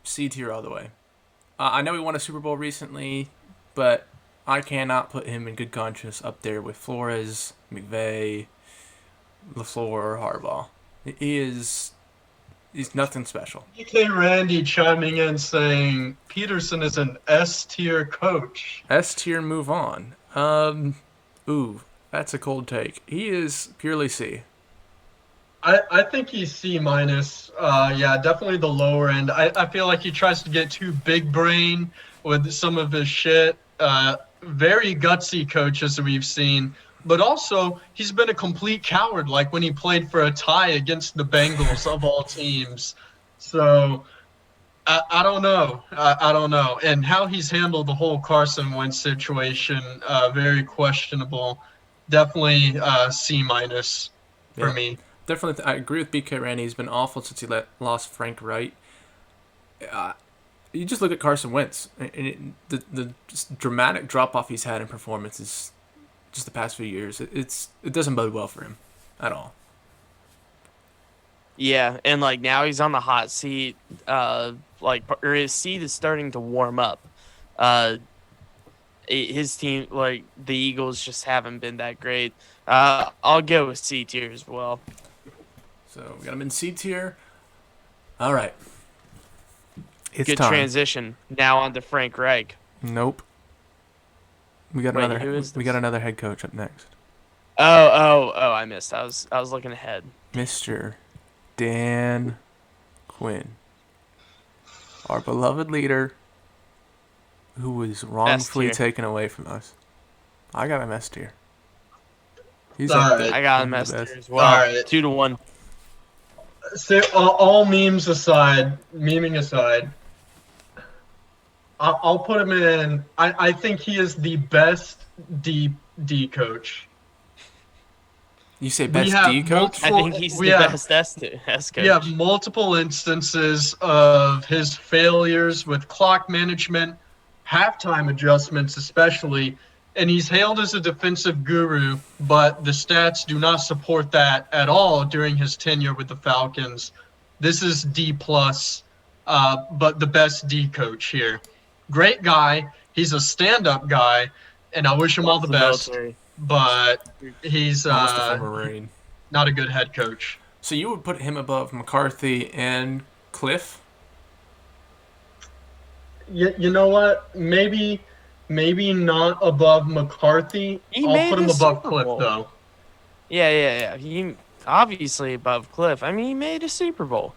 C tier all the way. I know he won a Super Bowl recently, but I cannot put him in good conscience up there with Flores, McVay, LaFleur, or Harbaugh. He's nothing special. DK Randy chiming in saying Peterson is an S tier coach. S tier, move on. Ooh, that's a cold take. He is purely C. I think he's C minus. Yeah, definitely the lower end. I feel like he tries to get too big brain with some of his shit. Very gutsy coach as we've seen, but also he's been a complete coward. Like when he played for a tie against the Bengals of all teams. So I don't know. I don't know. And how he's handled the whole Carson Wentz situation, very questionable. Definitely C minus for Yeah, me. definitely. I agree with BK Randy. He's been awful since he lost Frank Wright. You just look at Carson Wentz, and the just dramatic drop off he's had in performances just the past few years. It doesn't bode well for him at all. Yeah, and like now he's on the hot seat. Or his seat is starting to warm up. Uh, his team, like the Eagles, just haven't been that great. I'll go with C tier as well. So we got him in C tier. All right, it's Good time. transition. Now on to Frank Reich. Nope. We got Wait, another. who is We this? got another head coach up next, Oh! I missed. I was looking ahead. Mr. Dan Quinn, our beloved leader, who was wrongfully tier. taken away from us. I got him S tier. He's All up right. there. I got him One S of the tier best. as well. All right. 2-1. So, all memes aside, memeing aside, I'll put him in. I think he is the best D coach. You say We best have D coach? I think he's we the have- best S coach. We have multiple instances of his failures with clock management, halftime adjustments especially, and he's hailed as a defensive guru, but the stats do not support that at all during his tenure with the Falcons. This is D plus, but the best D coach here. Great guy. He's a stand-up guy, and I wish him all the best. Military. But he's Almost a former Marine. not a good head coach. So you would put him above McCarthy and Cliff? You know what? Maybe not above McCarthy. He I'll made put him the above Super Cliff Bowl. though. Yeah. He obviously above Cliff. I mean, he made a Super Bowl.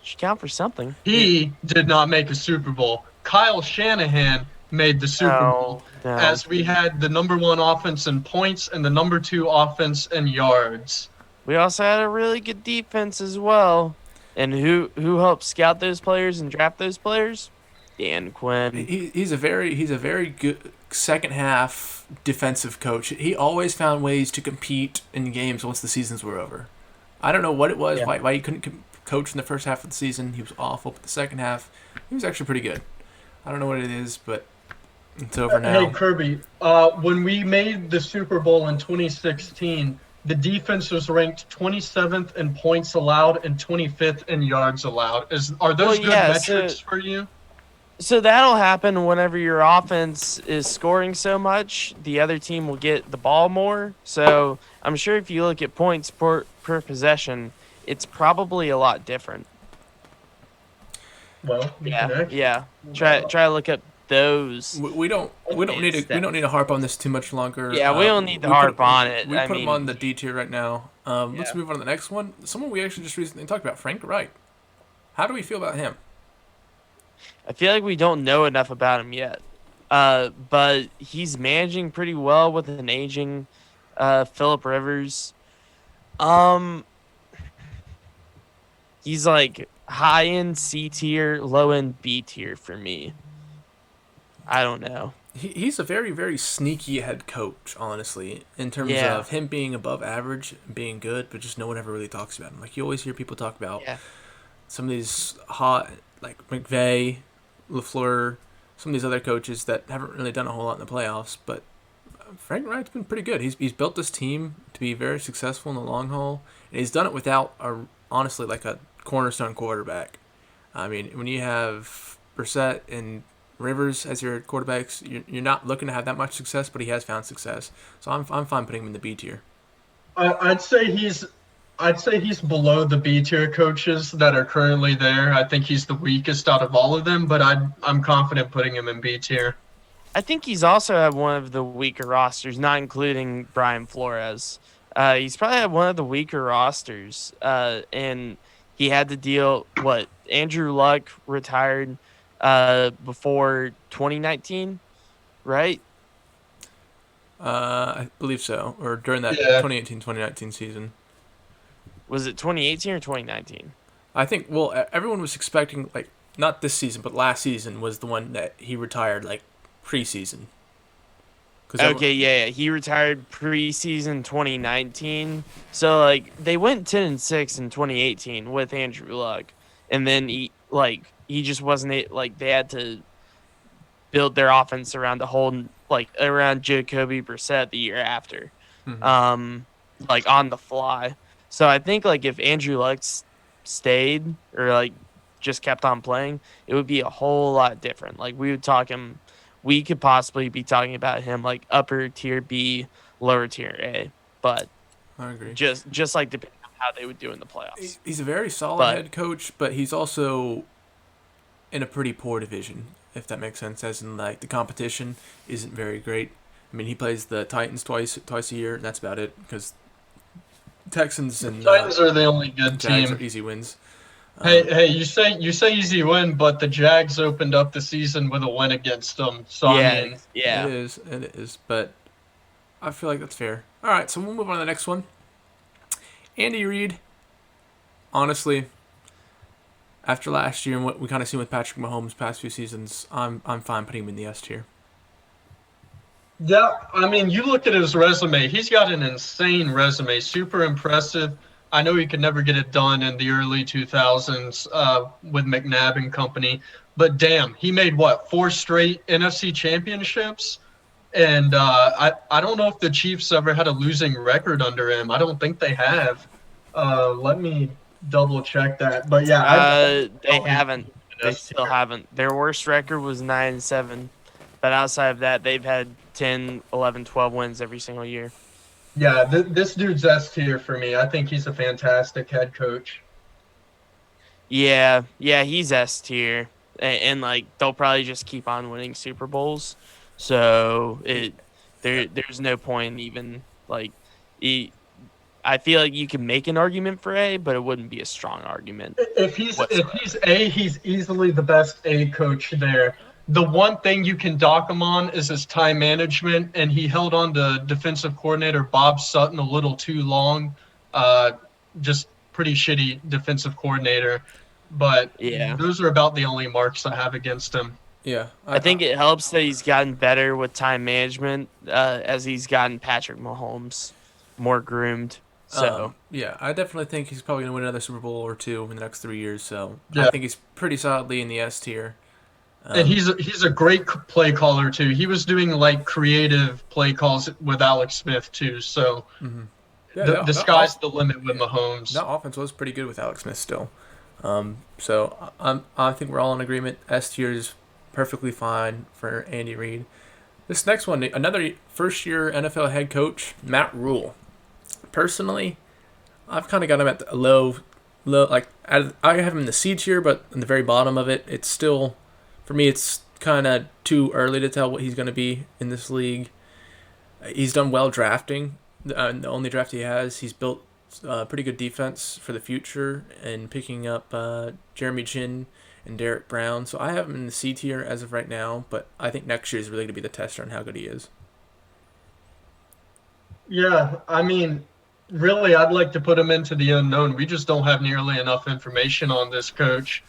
Should count for something. He did not make a Super Bowl. Kyle Shanahan made the Super Bowl No. as we had the number 1 offense in points and the number 2 offense in yards. We also had a really good defense as well. And who helped scout those players and draft those players? Dan Quinn. He's a very good second half defensive coach. He always found ways to compete in games once the seasons were over. I don't know what it was, Yeah. why he couldn't coach in the first half of the season. He was awful, but the second half, he was actually pretty good. I don't know what it is, but it's over now. Hey Kirby, when we made the Super Bowl in 2016, the defense was ranked 27th in points allowed and 25th in yards allowed. Are those good metrics for you? So that'll happen whenever your offense is scoring so much, the other team will get the ball more. So I'm sure if you look at points per possession, it's probably a lot different. Well, Yeah. Try to look up those. We don't need to harp on this too much longer. Yeah, we don't need to harp on it. We I put him mean- on the D tier right now. Let's Yeah. move on to the next one. Someone we actually just recently talked about, Frank Wright. How do we feel about him? I feel like we don't know enough about him yet. But he's managing pretty well with an aging Phillip Rivers. He's like high end C tier, low end B tier for me. I don't know. He's a very, very sneaky head coach, honestly, in terms Yeah. of him being above average, being good, but just no one ever really talks about him. Like, you always hear people talk about some of these hot, like McVay, LaFleur, some of these other coaches that haven't really done a whole lot in the playoffs, but Frank Wright's been pretty good. He's built this team to be very successful in the long haul, and he's done it without, honestly, like a cornerstone quarterback. I mean, when you have Brissett and Rivers as your quarterbacks, you're not looking to have that much success, but he has found success. So I'm fine putting him in the B tier. I'd say he's I'd say he's below the B tier coaches that are currently there. I think he's the weakest out of all of them, but I'm confident putting him in B tier. I think he's also had one of the weaker rosters, not including Brian Flores. He's probably had one of the weaker rosters, and he had to deal. What Andrew Luck retired before 2019, right? I believe so, or during that Yeah, 2018-2019 season. Was it 2018 or 2019? I think. Well, everyone was expecting like not this season, but last season was the one that he retired like preseason. Okay, yeah, he retired preseason 2019. So like they went 10-6 in 2018 with Andrew Luck, and then he just wasn't like they had to build their offense around the whole like around Jacoby Brissett the year after, Mm-hmm. um, like on the fly. So I think like if Andrew Luck stayed or like just kept on playing, it would be a whole lot different. Like we could possibly be talking about him like upper tier B, lower tier A, but I agree. just like depending on how they would do in the playoffs. He's a very solid But head coach, but he's also in a pretty poor division, if that makes sense. As in, like the competition isn't very great. I mean, he plays the Titans twice a year. And that's about it because Texans and Titans are the only good Jags are team. easy wins. Hey, you say easy win, but the Jags opened up the season with a win against them. So I yeah, mean, yeah. It is, but I feel like that's fair. All right, so we'll move on to the next one. Andy Reid, honestly, after last year and what we kind of seen with Patrick Mahomes past few seasons, I'm fine putting him in the S tier. yeah, I mean, you look at his resume. He's got an insane resume, super impressive. I know he could never get it done in the early 2000s with McNabb and company, but damn, he made what, four straight NFC championships? And I don't know if the Chiefs ever had a losing record under him. I don't think they have. Let me double check that. But yeah, I They haven't. They still haven't. Their worst record was 9-7, but outside of that, they've had 10, 11, 12 wins every single year. Yeah, this dude's S tier for me. I think he's a fantastic head coach. Yeah, yeah, he's S tier, and like they'll probably just keep on winning Super Bowls. So there's no point even like. E I feel like you can make an argument for A, but it wouldn't be a strong argument If whatsoever. he's A, he's easily the best A coach there. The one thing you can dock him on is his time management, and he held on to defensive coordinator Bob Sutton a little too long. Uh, just pretty shitty defensive coordinator. But Yeah. those are about the only marks I have against him. Yeah, I think it helps that he's gotten better with time management as he's gotten Patrick Mahomes more groomed. So yeah, I definitely think he's probably gonna win another Super Bowl or two in the next 3 years. So I Yeah, think he's pretty solidly in the S tier. and he's a great play caller too. He was doing like creative play calls with Alex Smith too. So Yeah, the sky's the limit with Mahomes. that offense was pretty good with Alex Smith still. So I think we're all in agreement. S tier is perfectly fine for Andy Reid. This next one, another first year NFL head coach, Matt Rule. Personally, I've kind of got him at the low. Like I have him in the C tier, but in the very bottom of it, it's still, for me, it's kind of too early to tell what he's going to be in this league. He's done well drafting. The only draft he has, he's built pretty good defense for the future and picking up Jeremy Chin and Derek Brown. So I have him in the C tier as of right now, but I think next year is really going to be the tester on how good he is. Yeah, I mean, really, I'd like to put him into the unknown. We just don't have nearly enough information on this coach.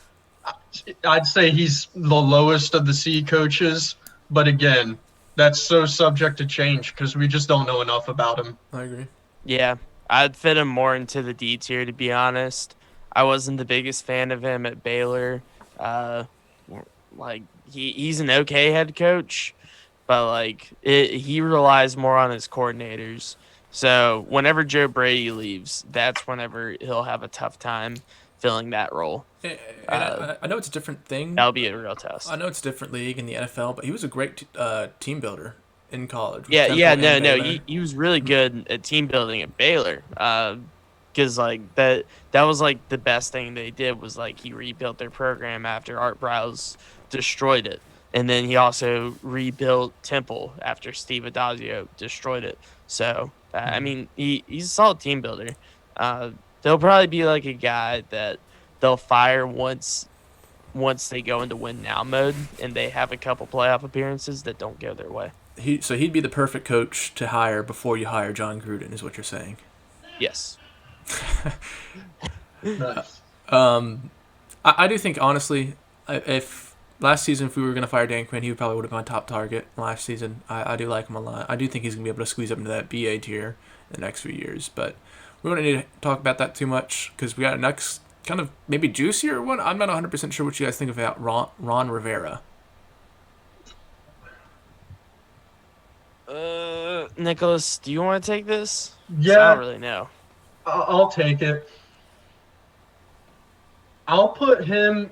I'd say he's the lowest of the C coaches, but again, that's so subject to change because we just don't know enough about him. I agree. yeah, I'd fit him more into the D tier to be honest. I wasn't the biggest fan of him at Baylor. Uh, like he's an okay head coach, but like he relies more on his coordinators. So whenever Joe Brady leaves, that's whenever he'll have a tough time filling that role. And Uh, I know it's a different thing. that'll be a real I test. know it's a different league in the NFL, but he was a great team builder in college with Yeah, Temple no, and no, Baylor. he was really good at team building at Baylor. because like that was like the best thing they did was like he rebuilt their program after Art Briles destroyed it, and then he also rebuilt Temple after Steve Adazio destroyed it. So I mean, he's a solid team builder. They'll probably be like a guy that they'll fire once they go into win now mode and they have a couple playoff appearances that don't go their way. So he'd be the perfect coach to hire before you hire John Gruden, is what you're saying. Yes. Nice. I do think, honestly, if last season, if we were going to fire Dan Quinn, he probably would have been top target last season. I do like him a lot. I do think he's going to be able to squeeze up into that BA tier in the next few years. But we don't need to talk about that too much because we got a next kind of maybe juicier one. I'm not 100% sure what you guys think about Ron Rivera. Nicholas, do you want to take this? 'Cause Yeah. I don't really know. I'll take it. I'll put him.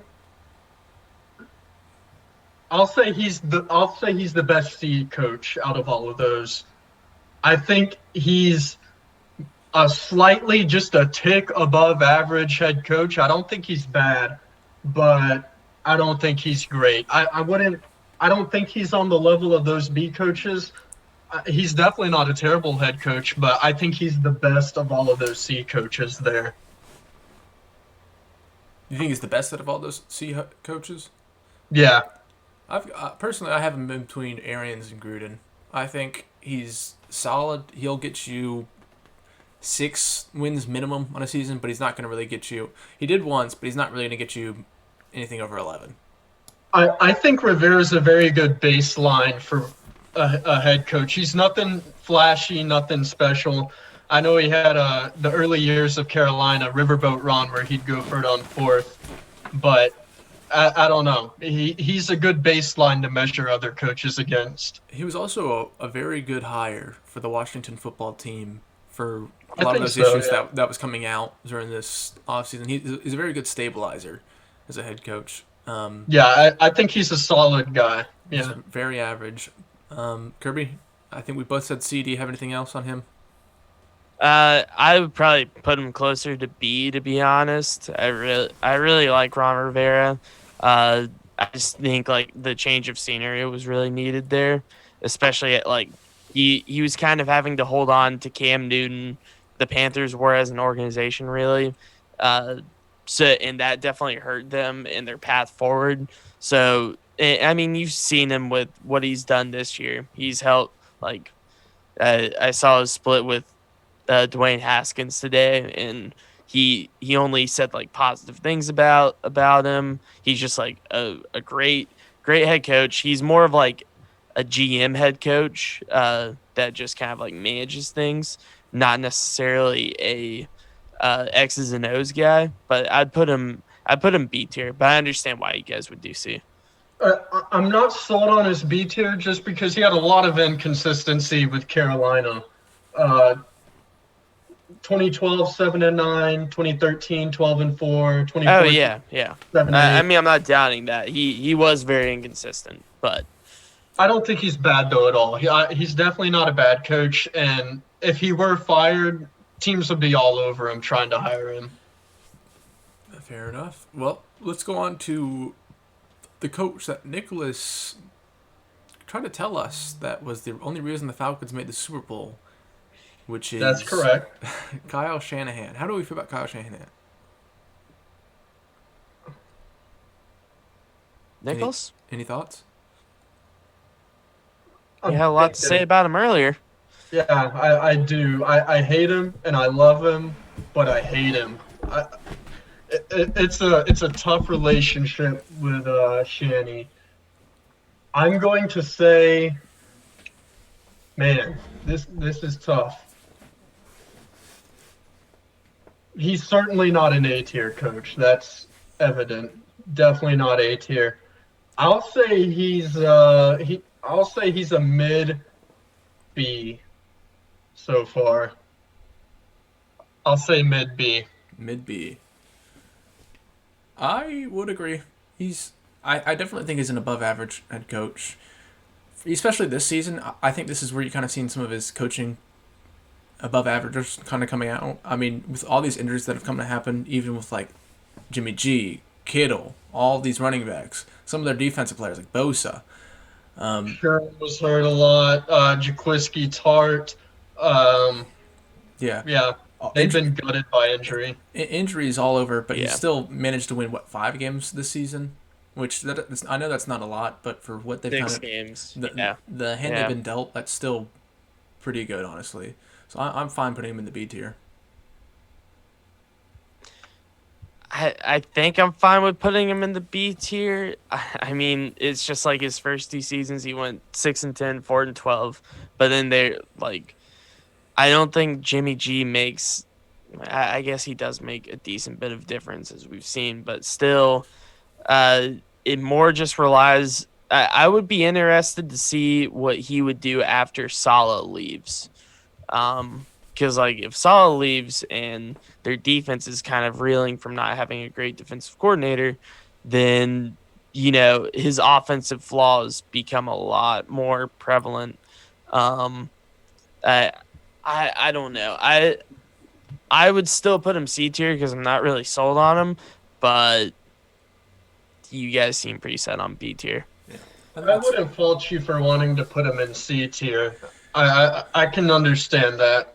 I'll say he's the best C coach out of all of those. I think he's a slightly just a tick above average head coach. I don't think he's bad, but I don't think he's great. I don't think he's on the level of those B coaches. He's definitely not a terrible head coach, but I think he's the best of all of those C coaches there. You think he's the best out of all those C coaches? Yeah. I've personally, I have him in between Arians and Gruden. I think he's solid. He'll get you 6 wins minimum on a season, but he's not going to really get you. He did once, but he's not really going to get you anything over 11. I think Rivera's a very good baseline for a head coach. He's nothing flashy, nothing special. I know he had the early years of Carolina, Riverboat Ron, where he'd go for it on fourth, but I don't know. He's a good baseline to measure other coaches against. He was also a very good hire for the Washington football team for a I lot of think those so, issues yeah. that was coming out during this offseason. He's a very good stabilizer as a head coach. Yeah, I think he's a solid guy. He's Yeah. very average. Kirby, I think we both said C. Do you have anything else on him? I would probably put him closer to B, to be honest. I really like Ron Rivera. I just think like the change of scenery was really needed there, especially at like he was kind of having to hold on to Cam Newton. The Panthers were as an organization really, and that definitely hurt them in their path forward. So I mean, you've seen him with what he's done this year. He's helped like I saw a split with Dwayne Haskins today, and he only said like positive things about him. He's just like a great head coach. He's more of like a GM head coach that just kind of like manages things, not necessarily a X's and O's guy. But I'd put him B tier. But I understand why you guys would do C. I'm not sold on his B tier just because he had a lot of inconsistency with Carolina. 2012 7-9, 2013 12-4, 2014 Oh yeah. 7-8. I mean, I'm not doubting that he was very inconsistent, but I don't think he's bad though at all. He's definitely not a bad coach, and if he were fired, teams would be all over him trying to hire him. Fair enough. Well, let's go on to the coach that Nicholas tried to tell us that was the only reason the Falcons made the Super Bowl, which is That's correct. Kyle Shanahan. How do we feel about Kyle Shanahan? Nicholas, Any thoughts? you had a lot to say about him earlier. Yeah, I do. I hate him and I love him, but I hate him. It's a tough relationship with Shanny. I'm going to say, man, this is tough. He's certainly not an A tier coach. That's evident. Definitely not A tier. I'll say he's a mid B so far. I'll say mid B. Mid B. I would agree. I definitely think he's an above average head coach. Especially this season, I think this is where you kind of seen some of his coaching above average kind of coming out. I mean, with all these injuries that have come to happen, even with like Jimmy G, Kittle, all these running backs, some of their defensive players like Bosa. Sherman was hurt a lot. Jaquiski Tart. Um, Yeah, yeah, they've inj- been gutted by injury. injuries all over, but he Yeah, still managed to win what 5 games this season, which I know that's not a lot, but for what they've kind 6 games. of Yeah, the hand they've yeah. been dealt, that's still pretty good, honestly. So I'm fine putting him in the B tier. I think I'm fine with putting him in the B tier. I mean, it's just like his first 2 seasons, he went 6-10, 4-12, but then they're like, I don't think Jimmy G makes. I guess he does make a decent bit of difference as we've seen, but still, uh, it more just relies. I would be interested to see what he would do after Salah leaves. Because like if Salah leaves and their defense is kind of reeling from not having a great defensive coordinator, then his offensive flaws become a lot more prevalent. Um, I I don't know. I would still put him C tier because I'm not really sold on him, but you guys seem pretty set on B tier. Yeah, I wouldn't fault you for wanting to put him in C tier. I can understand that.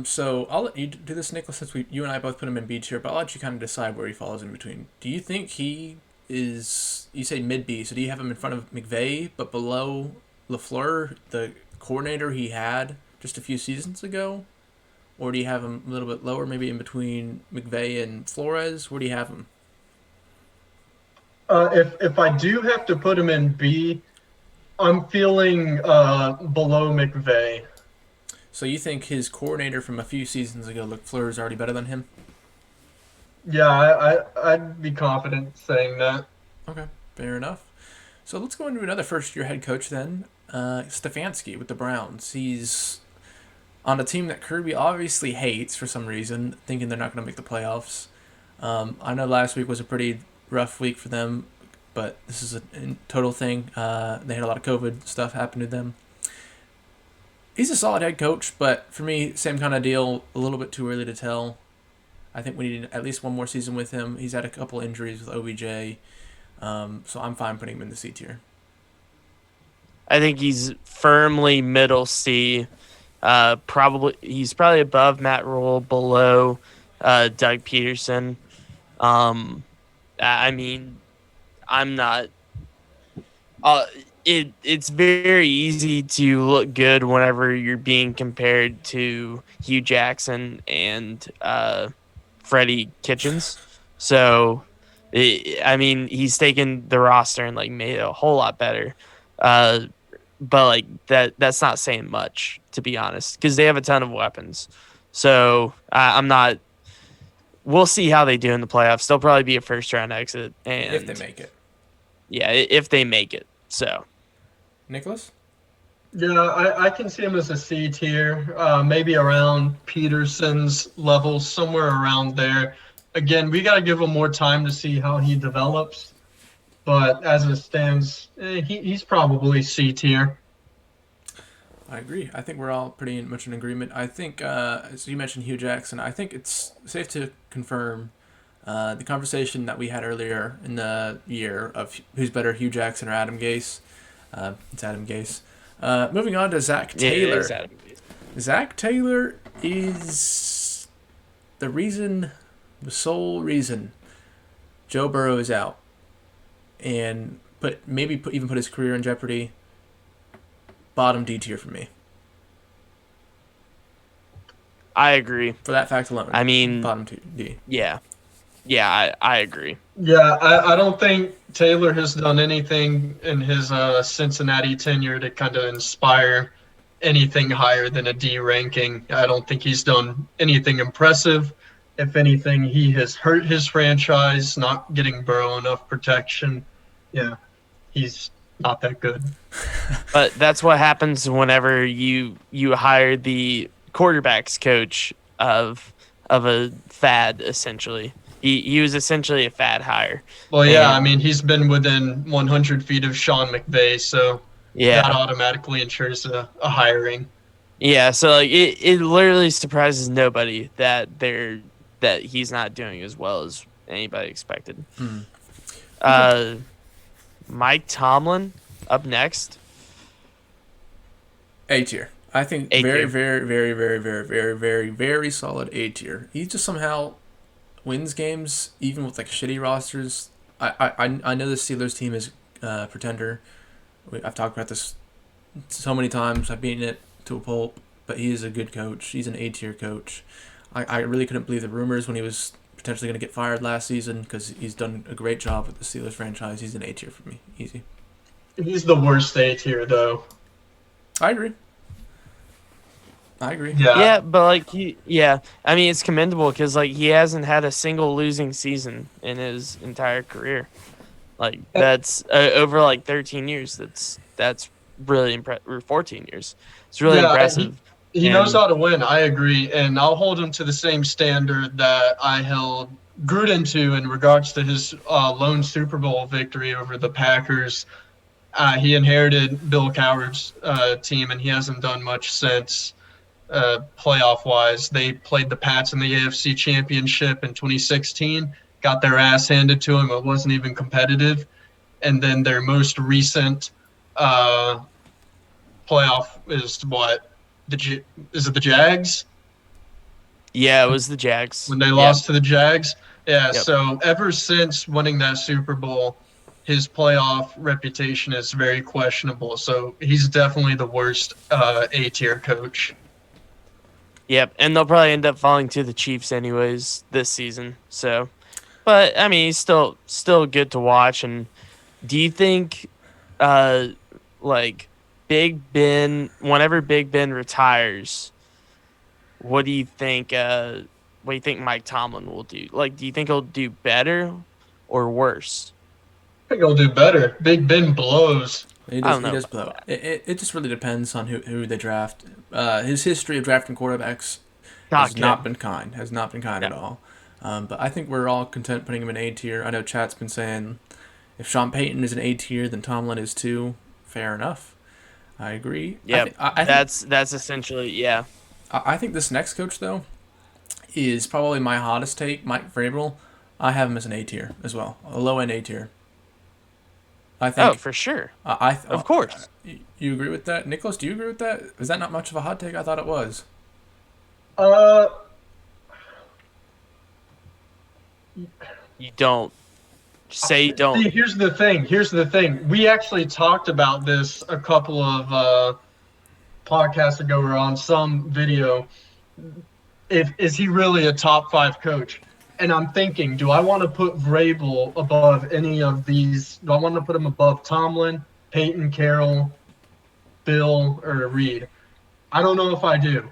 So I'll let you do this, Nicholas, since you and I both put him in B tier, but I'll let you kind of decide where he falls in between. Do you think he is? You say mid B, so do you have him in front of McVay, but below Lafleur, the coordinator he had just a few seasons ago, or do you have him a little bit lower, maybe in between McVay and Flores? Where do you have him? If I do have to put him in B, I'm feeling below McVay. So you think his coordinator from a few seasons ago, Lafleur, is already better than him? Yeah, I'd be confident saying that. Okay, fair enough. So let's go into another first-year head coach then. Stefanski with the Browns. He's on a team that Kirby obviously hates for some reason, thinking they're not going to make the playoffs. I know last week was a pretty rough week for them, but this is a total thing. They had a lot of COVID stuff happen to them. He's a solid head coach, but for me, same kind of deal. A little bit too early to tell. I think we need at least one more season with him. He's had a couple injuries with OBJ, so I'm fine putting him in the C tier. I think he's firmly middle C. He's probably above Matt Rule, below Doug Peterson. I mean, I'm not. It's very easy to look good whenever you're being compared to Hugh Jackson and Freddie Kitchens. So, I mean, he's taken the roster and like made it a whole lot better. But like that's not saying much, to be honest, because they have a ton of weapons. So I'm not. We'll see how they do in the playoffs. They'll probably be a first round exit, and If they make it. yeah, if they make it. So Nicholas? Yeah, I can see him as a C tier, maybe around Peterson's level, somewhere around there. Again, we got to give him more time to see how he develops. But as it stands, he's probably C tier. I agree. I think we're all pretty much in agreement. I think, as you mentioned Hugh Jackson, I think it's safe to confirm the conversation that we had earlier in the year of who's better, Hugh Jackson or Adam Gase. It's Adam Gase. Moving on to Zach Taylor. Zach Taylor is the sole reason Joe Burrow is out, and even put his career in jeopardy. Bottom D tier for me. I agree. For that fact alone. I mean, bottom D. Yeah, I agree. Yeah, I don't think Taylor has done anything in his Cincinnati tenure to kind of inspire anything higher than a D ranking. I don't think he's done anything impressive. If anything, he has hurt his franchise, not getting Burrow enough protection. Yeah, he's not that good. But that's what happens whenever you hire the quarterbacks coach of a fad. Essentially, he was essentially a fad hire. Well, yeah, I mean, he's been within 100 feet of Sean McVay, so that Yeah, automatically ensures a hiring. Yeah, so like it literally surprises nobody that he's not doing as well as anybody expected. Mm. Uh, Mike Tomlin up next. A tier. I think A very, tier. very, very, very, very, very, very, very solid A tier. He just somehow wins games even with like shitty rosters. I know the Steelers team is a pretender. I've talked about this so many times. I've beaten it to a pulp. But he is a good coach. He's an A tier coach. I really couldn't believe the rumors when he was potentially going to get fired last season because he's done a great job with the Steelers franchise. He's an A tier for me. Easy. He's the worst A tier, though. I agree. I agree. Yeah. Yeah, but like I mean it's commendable because like he hasn't had a single losing season in his entire career. Like that's over like 13 years. That's really impressive. Or 14 years. It's really Yeah, impressive. he knows And how to win. I agree, and I'll hold him to the same standard that I held Gruden to in regards to his lone Super Bowl victory over the Packers. He inherited Bill Cowher's team, and he hasn't done much since playoff wise. They played the Pats in the AFC Championship in 2016, got their ass handed to them. It wasn't even competitive. And then their most recent uh, playoff is what? Is it the Jags? yeah, it was the Jags. When they Yep. lost to the Jags? Yeah, Yep. so ever since winning that Super Bowl, his playoff reputation is very questionable. So he's definitely the worst A tier coach. Yep, and they'll probably end up falling to the Chiefs anyways this season. So, but I mean, he's still good to watch. And do you think, uh, like Big Ben, whenever Big Ben retires, what do you think? What do you think Mike Tomlin will do? Like, do you think he'll do better or worse? I think he'll do better. Big Ben blows. He I does. don't He know does about blow. that. It just really depends on who they draft. His history of drafting quarterbacks has Not not good. been kind. Has not been kind No. at all. But I think we're all content putting him in A tier. I know Chat's been saying if Sean Payton is an A tier, then Tomlin is too. Fair enough. I agree. Yep, I think that's essentially yeah. I think this next coach though is probably my hottest take, Mike Vrabel. I have him as an A tier as well, a low end A tier. I Oh, think. for sure, I of course. You agree with that, Nicholas? Do you agree with that? Is that not much of a hot take? I thought it was. Uh, You don't say you don't. See, here's the thing. Here's the thing. We actually talked about this a couple of podcasts ago or on some video. Is he really a top 5 coach? And I'm thinking, do I want to put Vrabel above any of these? Do I want to put him above Tomlin, Peyton, Carroll, Bill, or Reed? I don't know if I do.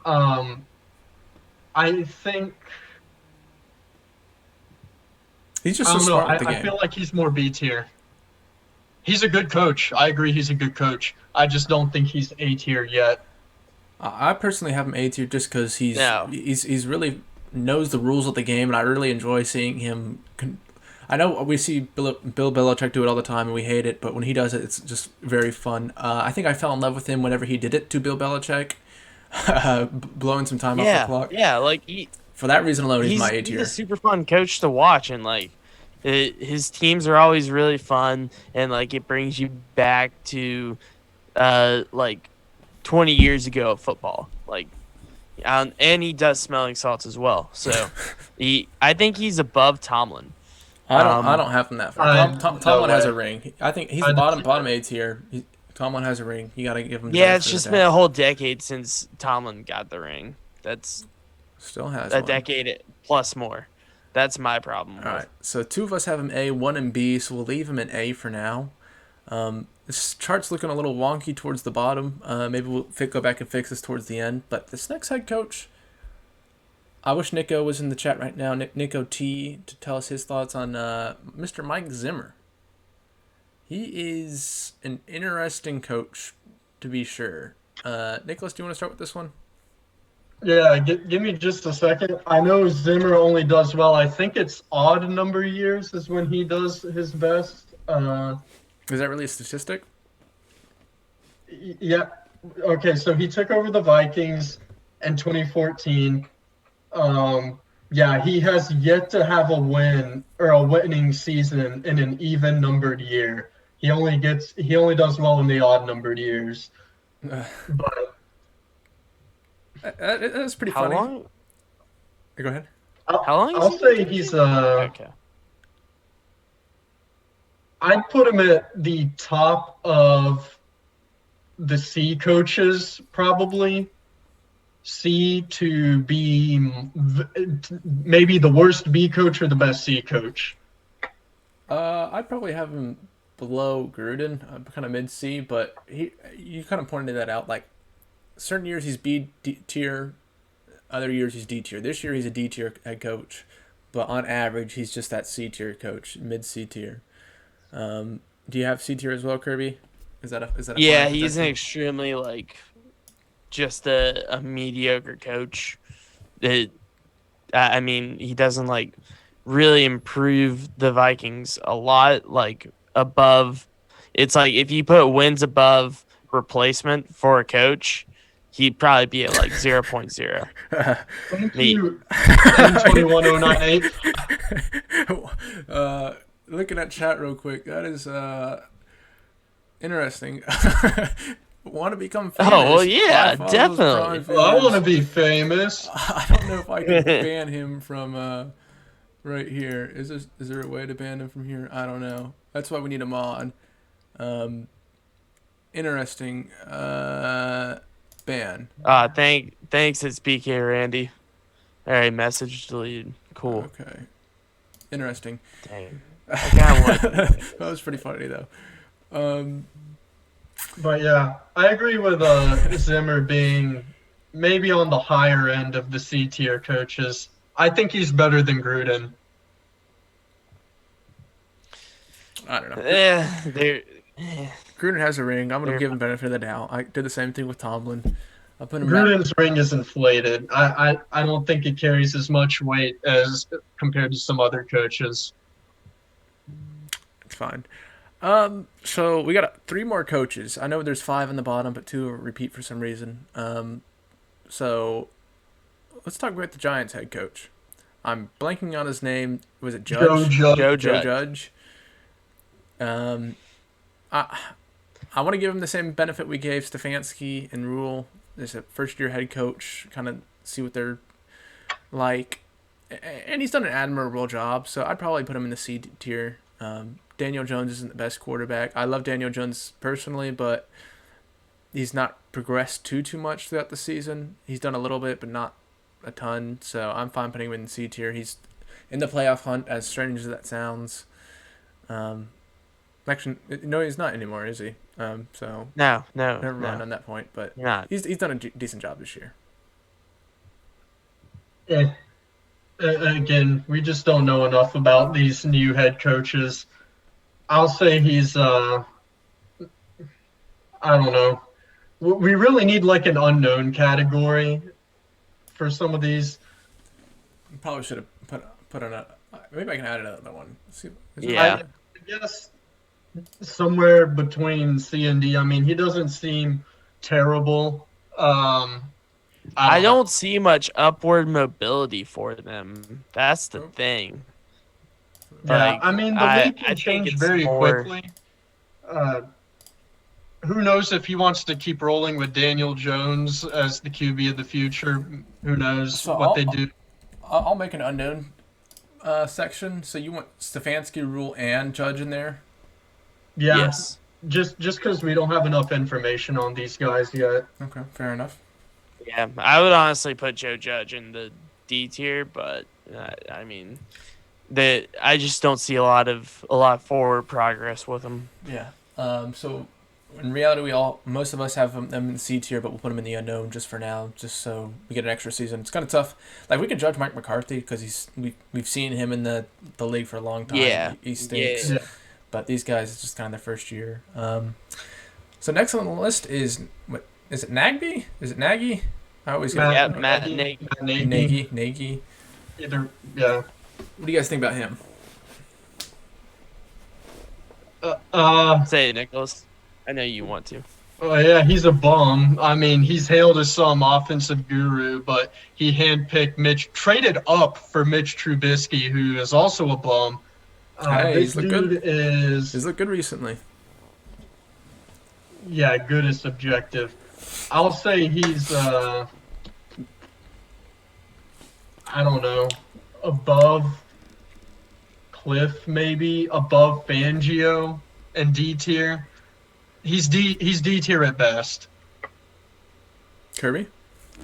I think He's just I so don't know. smart with the I game. feel like he's more B tier. He's a good coach. I agree he's a good coach. I just don't think he's A tier yet. I personally have him A tier just because No. he's really knows the rules of the game, and I really enjoy seeing him. I know we see Bill Belichick do it all the time, and we hate it, but when he does it, it's just very fun. I think I fell in love with him whenever he did it to Bill Belichick, blowing some time off the Yeah, clock. yeah. Like For that reason alone, he's my A he's tier. a super fun coach to watch, and like his teams are always really fun, and like it brings you back to like 20 years ago of football. Like, and he does smelling salts as well. So I think he's above Tomlin. I don't have him that far. No Tomlin has way. a ring. I think he's I the don't- bottom A tier. Tomlin has a ring. You got to give him. Yeah, credit it's for just that. been a whole decade since Tomlin got the ring. That's Still has a one. decade plus more. That's my problem. All right, so two of us have him A, one in B, so we'll leave him in A for now. This chart's looking a little wonky towards the bottom. Maybe we'll go back and fix this towards the end. But this next head coach, I wish Nico was in the chat right now. Nico T to tell us his thoughts on Mr. Mike Zimmer. He is an interesting coach, to be sure. Nicholas, do you want to start with this one? Yeah, give me just a second. I know Zimmer only does well. I think it's odd number years is when he does his best. Is that really a statistic? Yeah, Okay, so he took over the Vikings in 2014. Yeah, he has yet to have a win or a winning season in an even numbered year. He only does well in the odd numbered years. Uh, But that's pretty How funny. long? Go ahead. How long has I'll he been say he's coaching? Okay. I'd put him at the top of the C coaches, probably. C to B, maybe the worst B coach or the best C coach. I'd probably have him below Gruden, kind of mid C, but you kind of pointed that out. Like certain years he's tier, other years he's D tier. This year he's a D tier head coach, but on average he's just that C tier coach, mid C tier. Do you have C tier as well, Kirby? Is that a Yeah, fine he's an projection? extremely just a mediocre coach. It, I mean, he doesn't really improve the Vikings a lot. Above, it's like if you put wins above replacement for a coach, he'd probably be at 0.0. Thank Me. you, N21098. Looking at chat real quick. That is interesting. Want to become famous? Oh well, yeah, 5 follows, definitely. prime Well, I want to figures. be famous. I don't know if I can ban him from right here. Is there a way to ban him from here? I don't know. That's why we need a mod. Um, interesting. Ban. Thanks. It's BK Randy. All right, message deleted. Cool. Okay. Interesting. Dang. I kind of want to. That was pretty funny though. Um, But yeah, I agree with Zimmer being maybe on the higher end of the C tier coaches. I think he's better than Gruden. I don't know. They're. Gruden has a ring. I'm gonna They're give him benefit of the doubt. I did the same thing with Tomlin. I put him. Gruden's ring is inflated. I don't think it carries as much weight as compared to some other coaches. It's fine. So we got 3 more coaches. I know there's 5 in the bottom, but 2 repeat for some reason. So let's talk about the Giants head coach. I'm blanking on his name. Was it Joe Judge? Judge. Joe Joe Judge. Judge. I I want to give him the same benefit we gave Stefanski and Rule. There's a first year head coach, kind of see what they're like, and he's done an admirable job. So I'd probably put him in the C tier. Daniel Jones isn't the best quarterback. I love Daniel Jones personally, but he's not progressed too much throughout the season. He's done a little bit, but not a ton. So I'm fine putting him in C tier. He's in the playoff hunt, as strange as that sounds. Actually, no, he's not anymore, is he? So No. never mind on that point. But You're not. he's done a decent job this year. Eh, Again, we just don't know enough about these new head coaches. I'll say he's I don't know. We really need like an unknown category for some of these. Probably should have put on a. Maybe I can add another one. Let's see. Yeah. I guess somewhere between C and D. I mean, he doesn't seem terrible. I know. don't see much upward mobility for them. That's the Nope. thing. Yeah, I mean, the league I can think change it's very more- quickly. Who knows if he wants to keep rolling with Daniel Jones as the QB of the future? Who knows So what they do? I'll make an unknown section. So you want Stefanski, Rule, and Judge in there? Yeah, Yes. just because we don't have enough information on these guys yet. Okay, fair enough. Yeah, I would honestly put Joe Judge in the D tier, but I mean, I just don't see a lot of forward progress with him. Yeah. So in reality, most of us have them in the C tier, but we'll put them in the unknown just for now, just so we get an extra season. It's kind of tough. Like we can judge Mike McCarthy because we've seen him in the league for a long time. Yeah. He stinks. Yeah. But these guys, it's just kind of their first year. So next on the list is what is it? Nagby? Is it Nagy? I always get Yeah, Matt Nagy. Nagy. Either, yeah. What do you guys think about him? Say it, Nicholas. I know you want to. Oh yeah, he's a bum. I mean, he's hailed as some offensive guru, but he handpicked traded up for Mitch Trubisky, who is also a bum. Hey, This he's looked good. dude is, He's looked good recently. yeah, good is subjective. I'll say he's, I don't know, above Cliff, maybe above Fangio and D tier. He's D tier at best. Kirby?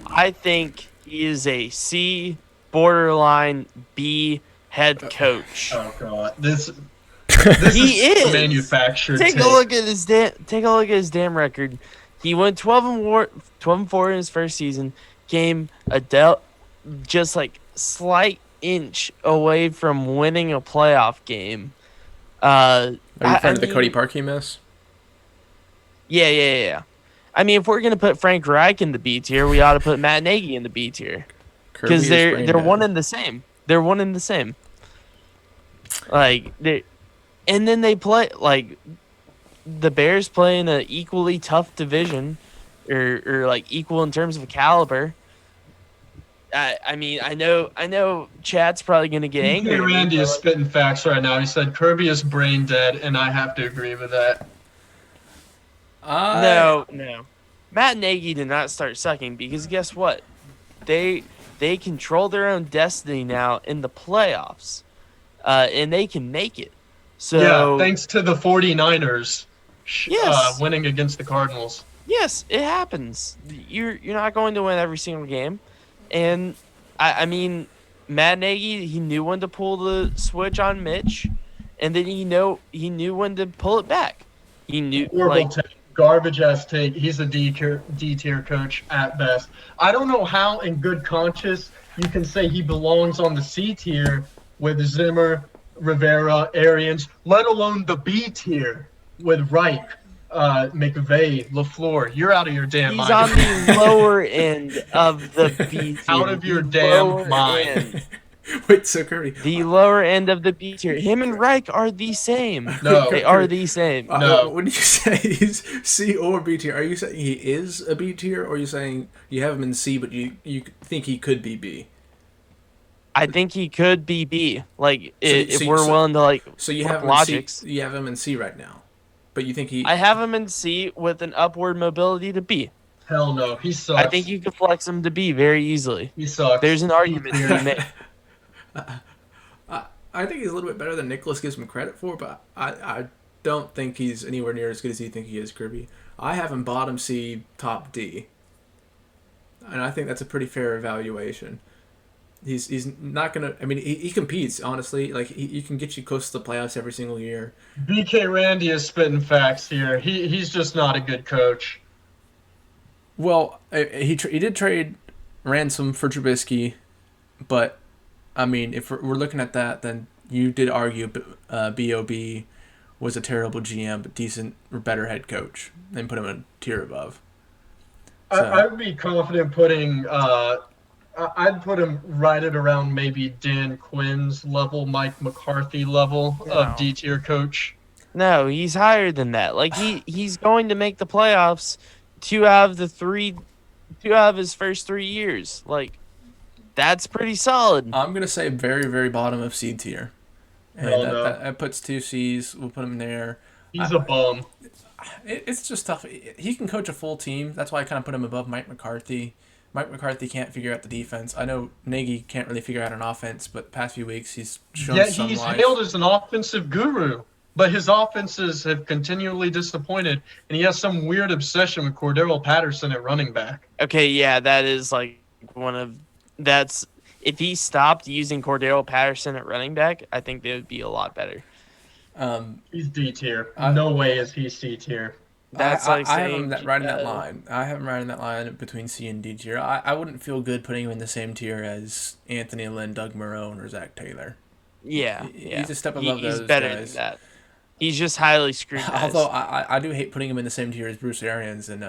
I think he is a C, borderline B head coach. Oh god, this He is is. manufactured. Take a look at his damn record. He went 12-4 in his first season. Came just like slight inch away from winning a playoff game. Are you referring to the Cody Parkey mess? Yeah. I mean, if we're gonna put Frank Reich in the B tier, we ought to put Matt Nagy in the B tier because they're one and the same. They're one and the same. And then they play like the Bears play in an equally tough division, or like equal in terms of caliber. I mean, I know Chad's probably gonna get angry. Hey, Randy is spitting facts right now. He said Kirby is brain dead, and I have to agree with that. No. Matt Nagy did not start sucking because guess what? They control their own destiny now in the playoffs, and they can make it. So yeah, thanks to the 49ers Yes. winning against the Cardinals. Yes, it happens. You're not going to win every single game, and I mean, Matt Nagy, he knew when to pull the switch on Mitch, and then he knew when to pull it back. He knew Horrible take, garbage ass take. He's a D tier coach at best. I don't know how, in good conscience, you can say he belongs on the C tier with Zimmer, Rivera, Arians, let alone the B tier with Reich, McVay, LaFleur. You're out of your damn He's mind. on the lower end of the B tier. Out of your The damn lower mind. end. Wait, so Kirby. The lower end of the B tier. Him and Reich are the same. No. They are the same. No. When you say he's C or B tier, are you saying he is a B tier, or are you saying you have him in C, but you think he could be B? I think he could be B. Like if we're willing to like. So you have him logics. in C, you have him in C right now, but you think he? I have him in C with an upward mobility to B. Hell no. He sucks. I think you could flex him to B very easily. He sucks. There's an argument to be made. I think he's a little bit better than Nicholas gives him credit for, but I don't think he's anywhere near as good as you think he is, Kirby. I have him bottom C, top D, and I think that's a pretty fair evaluation. He's not gonna. I mean, he competes honestly. Like he can get you close to the playoffs every single year. BK Randy is spitting facts here. He's just not a good coach. Well, he did trade Ransom for Trubisky, but I mean, if we're looking at that, then you did argue B.O.B. was a terrible GM, but decent or better head coach, and put him a tier above. So. I would be confident putting. I'd put him right at around maybe Dan Quinn's level, Mike McCarthy level of D tier coach. No, he's higher than that. Like he's going to make the playoffs 2 out of his first 3 years. Like that's pretty solid. I'm gonna say very, very bottom of C tier, and that puts 2 C's. We'll put him there. He's a bum. It's just tough. He can coach a full team. That's why I kind of put him above Mike McCarthy. Mike McCarthy can't figure out the defense. I know Nagy can't really figure out an offense, but past few weeks he's shown some he's life. hailed as an offensive guru, but his offenses have continually disappointed, and he has some weird obsession with Cordero Patterson at running back. Okay, yeah, that is like if he stopped using Cordero Patterson at running back, I think they would be a lot better. He's D tier. No way is he C tier. That's I have him right in that line. I have him right in that line between C and D tier. I wouldn't feel good putting him in the same tier as Anthony Lynn, Doug Marrone, or Zach Taylor. Yeah. He's a step above those He's better guys. than that. He's just highly scrutinized. Although I do hate putting him in the same tier as Bruce Arians and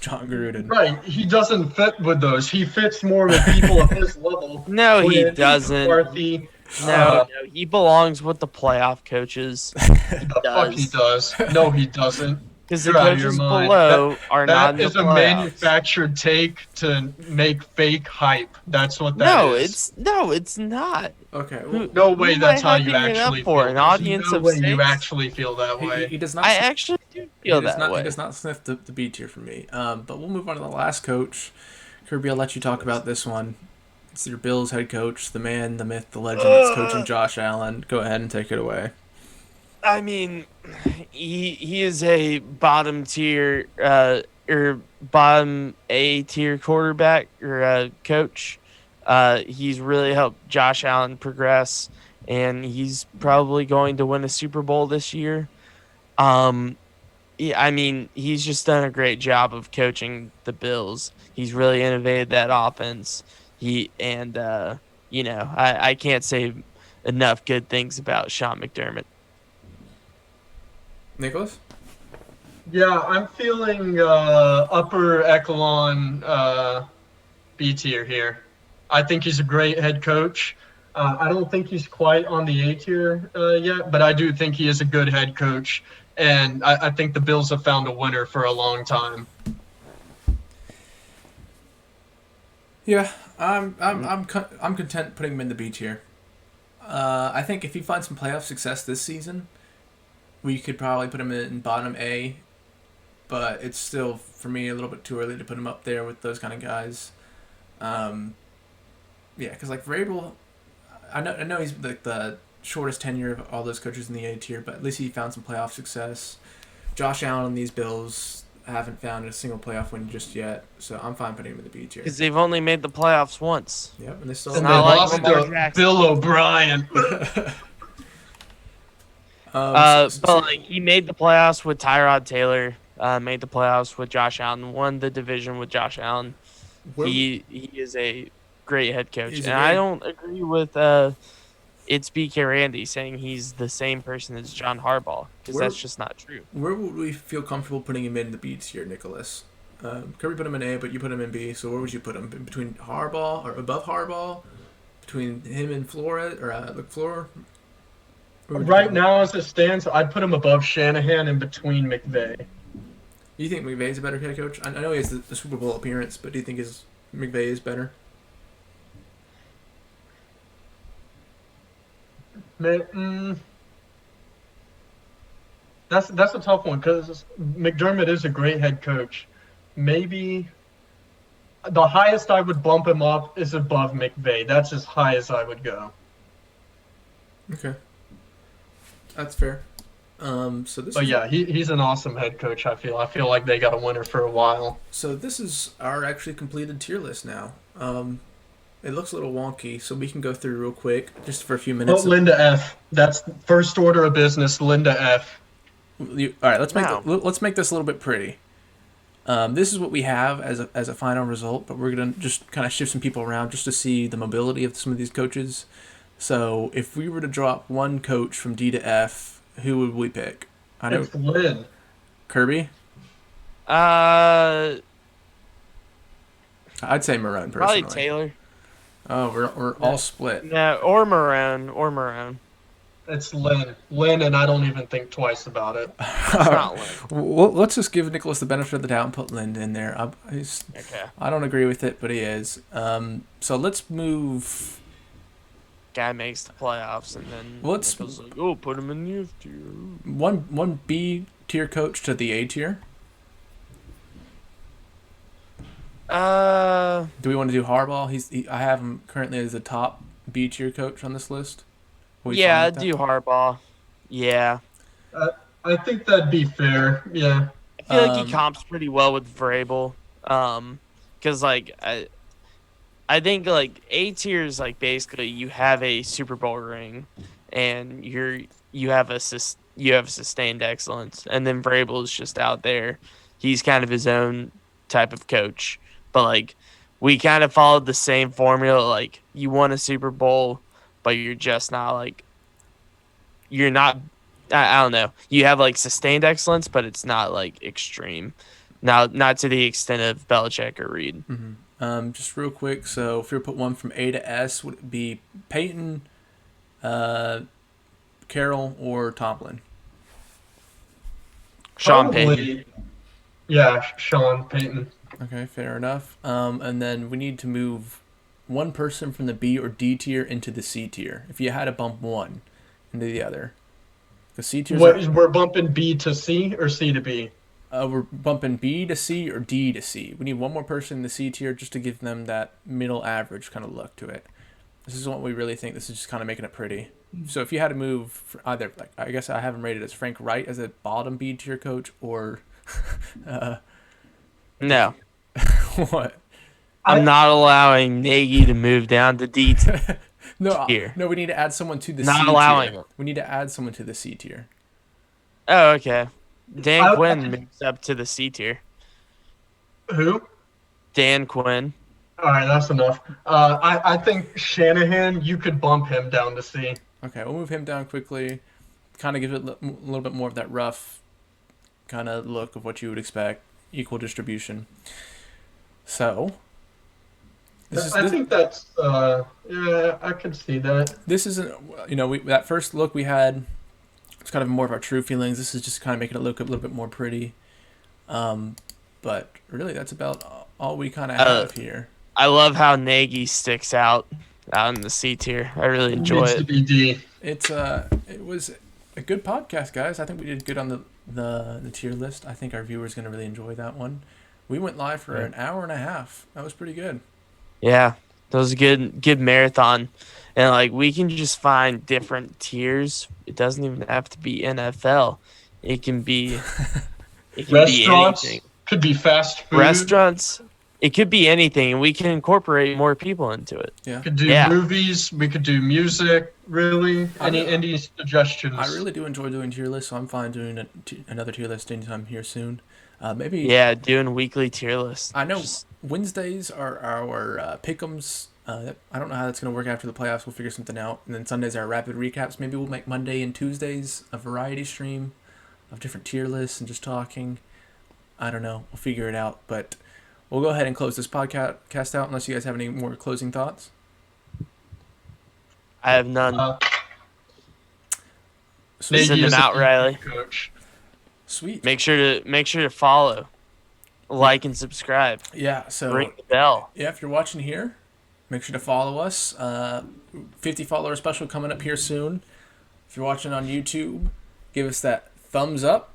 John Gruden. Right, he doesn't fit with those. He fits more with people of his level. No, he doesn't. McCarthy. No, he belongs with the playoff coaches. The fuck he does. No, he doesn't. because the You're out of your coaches mind. below are not That in the is a playoffs. manufactured take to make fake hype. That's what that No, is. it's not. Okay, well, Who No who way am I that's how you hyping it up actually for? feel. An There's audience no of way you 6? actually feel that way. he does not. I actually do feel that He way. does not sniff the B tier for me. But we'll move on to the last coach. Kirby, I'll let you talk about this one. It's your Bills head coach, the man, the myth, the legend that's coaching Josh Allen. Go ahead and take it away. I mean, he is a bottom tier or bottom A tier quarterback or coach. He's really helped Josh Allen progress, and he's probably going to win a Super Bowl this year. Um, I mean, he's just done a great job of coaching the Bills. He's really innovated that offense. I can't say enough good things about Sean McDermott. Nicholas? Yeah, I'm feeling upper echelon B tier here. I think he's a great head coach. I don't think he's quite on the A tier yet, but I do think he is a good head coach, and I think the Bills have found a winner for a long time. Yeah, I'm content putting him in the B tier. I think if he finds some playoff success this season, we could probably put him in bottom A, but it's still for me a little bit too early to put him up there with those kind of guys. Yeah, because like Vrabel, I know he's like the shortest tenure of all those coaches in the A tier, but at least he found some playoff success. Josh Allen and these Bills haven't found a single playoff win just yet, so I'm fine putting him in the B tier. Because they've only made the playoffs once. Yep, and they still. And they not like lost Lamar to Jackson. Bill O'Brien. But like he made the playoffs with Tyrod Taylor. Made the playoffs with Josh Allen. Won the division with Josh Allen. He is a great head coach, and I don't agree with it's BK Randy saying he's the same person as John Harbaugh because that's just not true. Where would we feel comfortable putting him in the B tier, Nicholas? Kirby put him in A, but you put him in B. So where would you put him? In between Harbaugh or above Harbaugh? Between him and Flores or LaFleur? Right now, as it stands, I'd put him above Shanahan and between McVay. You think McVay's a better head coach? I know he has the Super Bowl appearance, but do you think McVay is better? That's a tough one because McDermott is a great head coach. Maybe the highest I would bump him up is above McVay. That's as high as I would go. Okay, that's fair. But yeah, he's an awesome head coach. I feel like they got a winner for a while. So this is our actually completed tier list now. It looks a little wonky, so we can go through real quick, just for a few minutes. Put Linda F. That's first order of business. Linda F. All right, let's make this a little bit pretty. This is what we have as a final result, but we're gonna just kind of shift some people around just to see the mobility of some of these coaches. So if we were to drop one coach from D to F, who would we pick? It's Lynn. Kirby. Probably I'd say Marone personally. Taylor. Oh, we're all split. Yeah, or Marone. It's Lynn, and I don't even think twice about it. It's not Lynn. Well, let's just give Nicholas the benefit of the doubt and put Lind in there. Okay. I don't agree with it, but he is. So let's move. Guy makes the playoffs, and then Let's Nichols like, oh, put him in the F tier. one B tier coach to the A tier. Do we want to do Harbaugh? I have him currently as the top B tier coach on this list. Yeah, do Harbaugh. Yeah. I think that'd be fair. Yeah. I feel like he comps pretty well with Vrabel. Because like I think like A tier is like basically you have a Super Bowl ring, and you have sustained excellence, and then Vrabel is just out there. He's kind of his own type of coach, but like we kind of followed the same formula. Like you won a Super Bowl, but you're just not like you're not. I don't know. You have like sustained excellence, but it's not like extreme. Now, not to the extent of Belichick or Reed. Mm-hmm. Just real quick, so if you were to put one from A to S, would it be Peyton, Carroll, or Tomlin? Sean Payton. Probably, yeah, Sean Payton. Okay, fair enough. And then we need to move one person from the B or D tier into the C tier. If you had to bump one into the other, the C tiers What, we're bumping B to C or C to B? we're bumping B to C or D to C. We need one more person in the C tier just to give them that middle average kind of look to it. This is what we really think. This is just kind of making it pretty. So if you had to move either, like I guess I have him rated as Frank Wright as a bottom B tier coach, or No, what? I'm not allowing Nagy to move down to D No, tier. no, we need to add someone to the Not C allowing tier. it. We need to add someone to the C tier. Oh, okay. Dan I- Quinn moves up to the C tier. Who? Dan Quinn. All right, that's enough. I think Shanahan, you could bump him down to C. Okay, we'll move him down quickly. Kind of give it a little bit more of that rough kind of look of what you would expect. Equal distribution. So, I think that's yeah, I can see that. this isn't, that first look we had, it's kind of more of our true feelings. This is just kind of making it look a little bit more pretty. But really, that's about all we kind of have here. I love how Nagy sticks out in the C tier. I really enjoy Needs to it. be D. It was a good podcast, guys. I think we did good on the tier list. I think our viewers going to really enjoy that one. We went live for an hour and a half. That was pretty good. Yeah, that was a good marathon, and like we can just find different tiers. It doesn't even have to be NFL. It can be Restaurants anything. could be fast food. Restaurants. It could be anything, and we can incorporate more people into it. Yeah. Could do Yeah. movies. We could do music. Really, any suggestions? I really do enjoy doing tier lists, so I'm fine doing another tier list anytime here soon. Maybe. Yeah, doing weekly tier lists. I know Wednesdays are our pick'ems. I don't know how that's going to work after the playoffs. We'll figure something out. And then Sundays are our rapid recaps. Maybe we'll make Monday and Tuesdays a variety stream of different tier lists and just talking. I don't know. We'll figure it out. But we'll go ahead and close this podcast out unless you guys have any more closing thoughts. I have none. Sweet. Send Nagy is them a out, Riley. coach. Sweet. Make sure to follow, like, and subscribe. Yeah, so Ring the bell. yeah, if you're watching here, make sure to follow us. 50 follower special coming up here soon. If you're watching on YouTube, give us that thumbs up.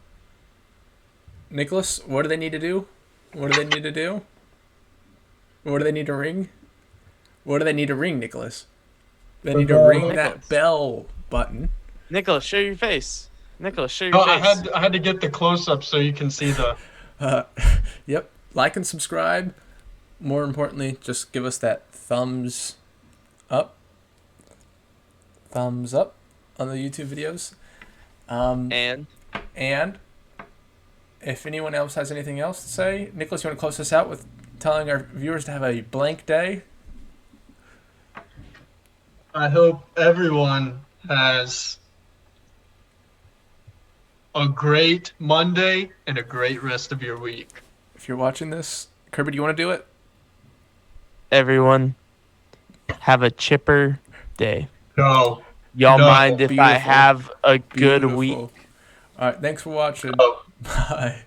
Nicholas, what do they need to do? What do they need to do? What do they need to ring? What do they need to ring, Nicholas? They need to ring that bell button. Nicholas, show your face. Nicholas, show your Oh, face. I had to get the close up so you can see the. Yep. Like and subscribe. More importantly, just give us that thumbs up. Thumbs up on the YouTube videos. And And if anyone else has anything else to say, Nicholas, you want to close this out with telling our viewers to have a blank day? I hope everyone has a great Monday and a great rest of your week. If you're watching this, Kirby, do you want to do it? everyone, have a chipper day. No. Y'all No. mind if I Beautiful. have a good Beautiful. week? All right, thanks for watching. Oh. Bye.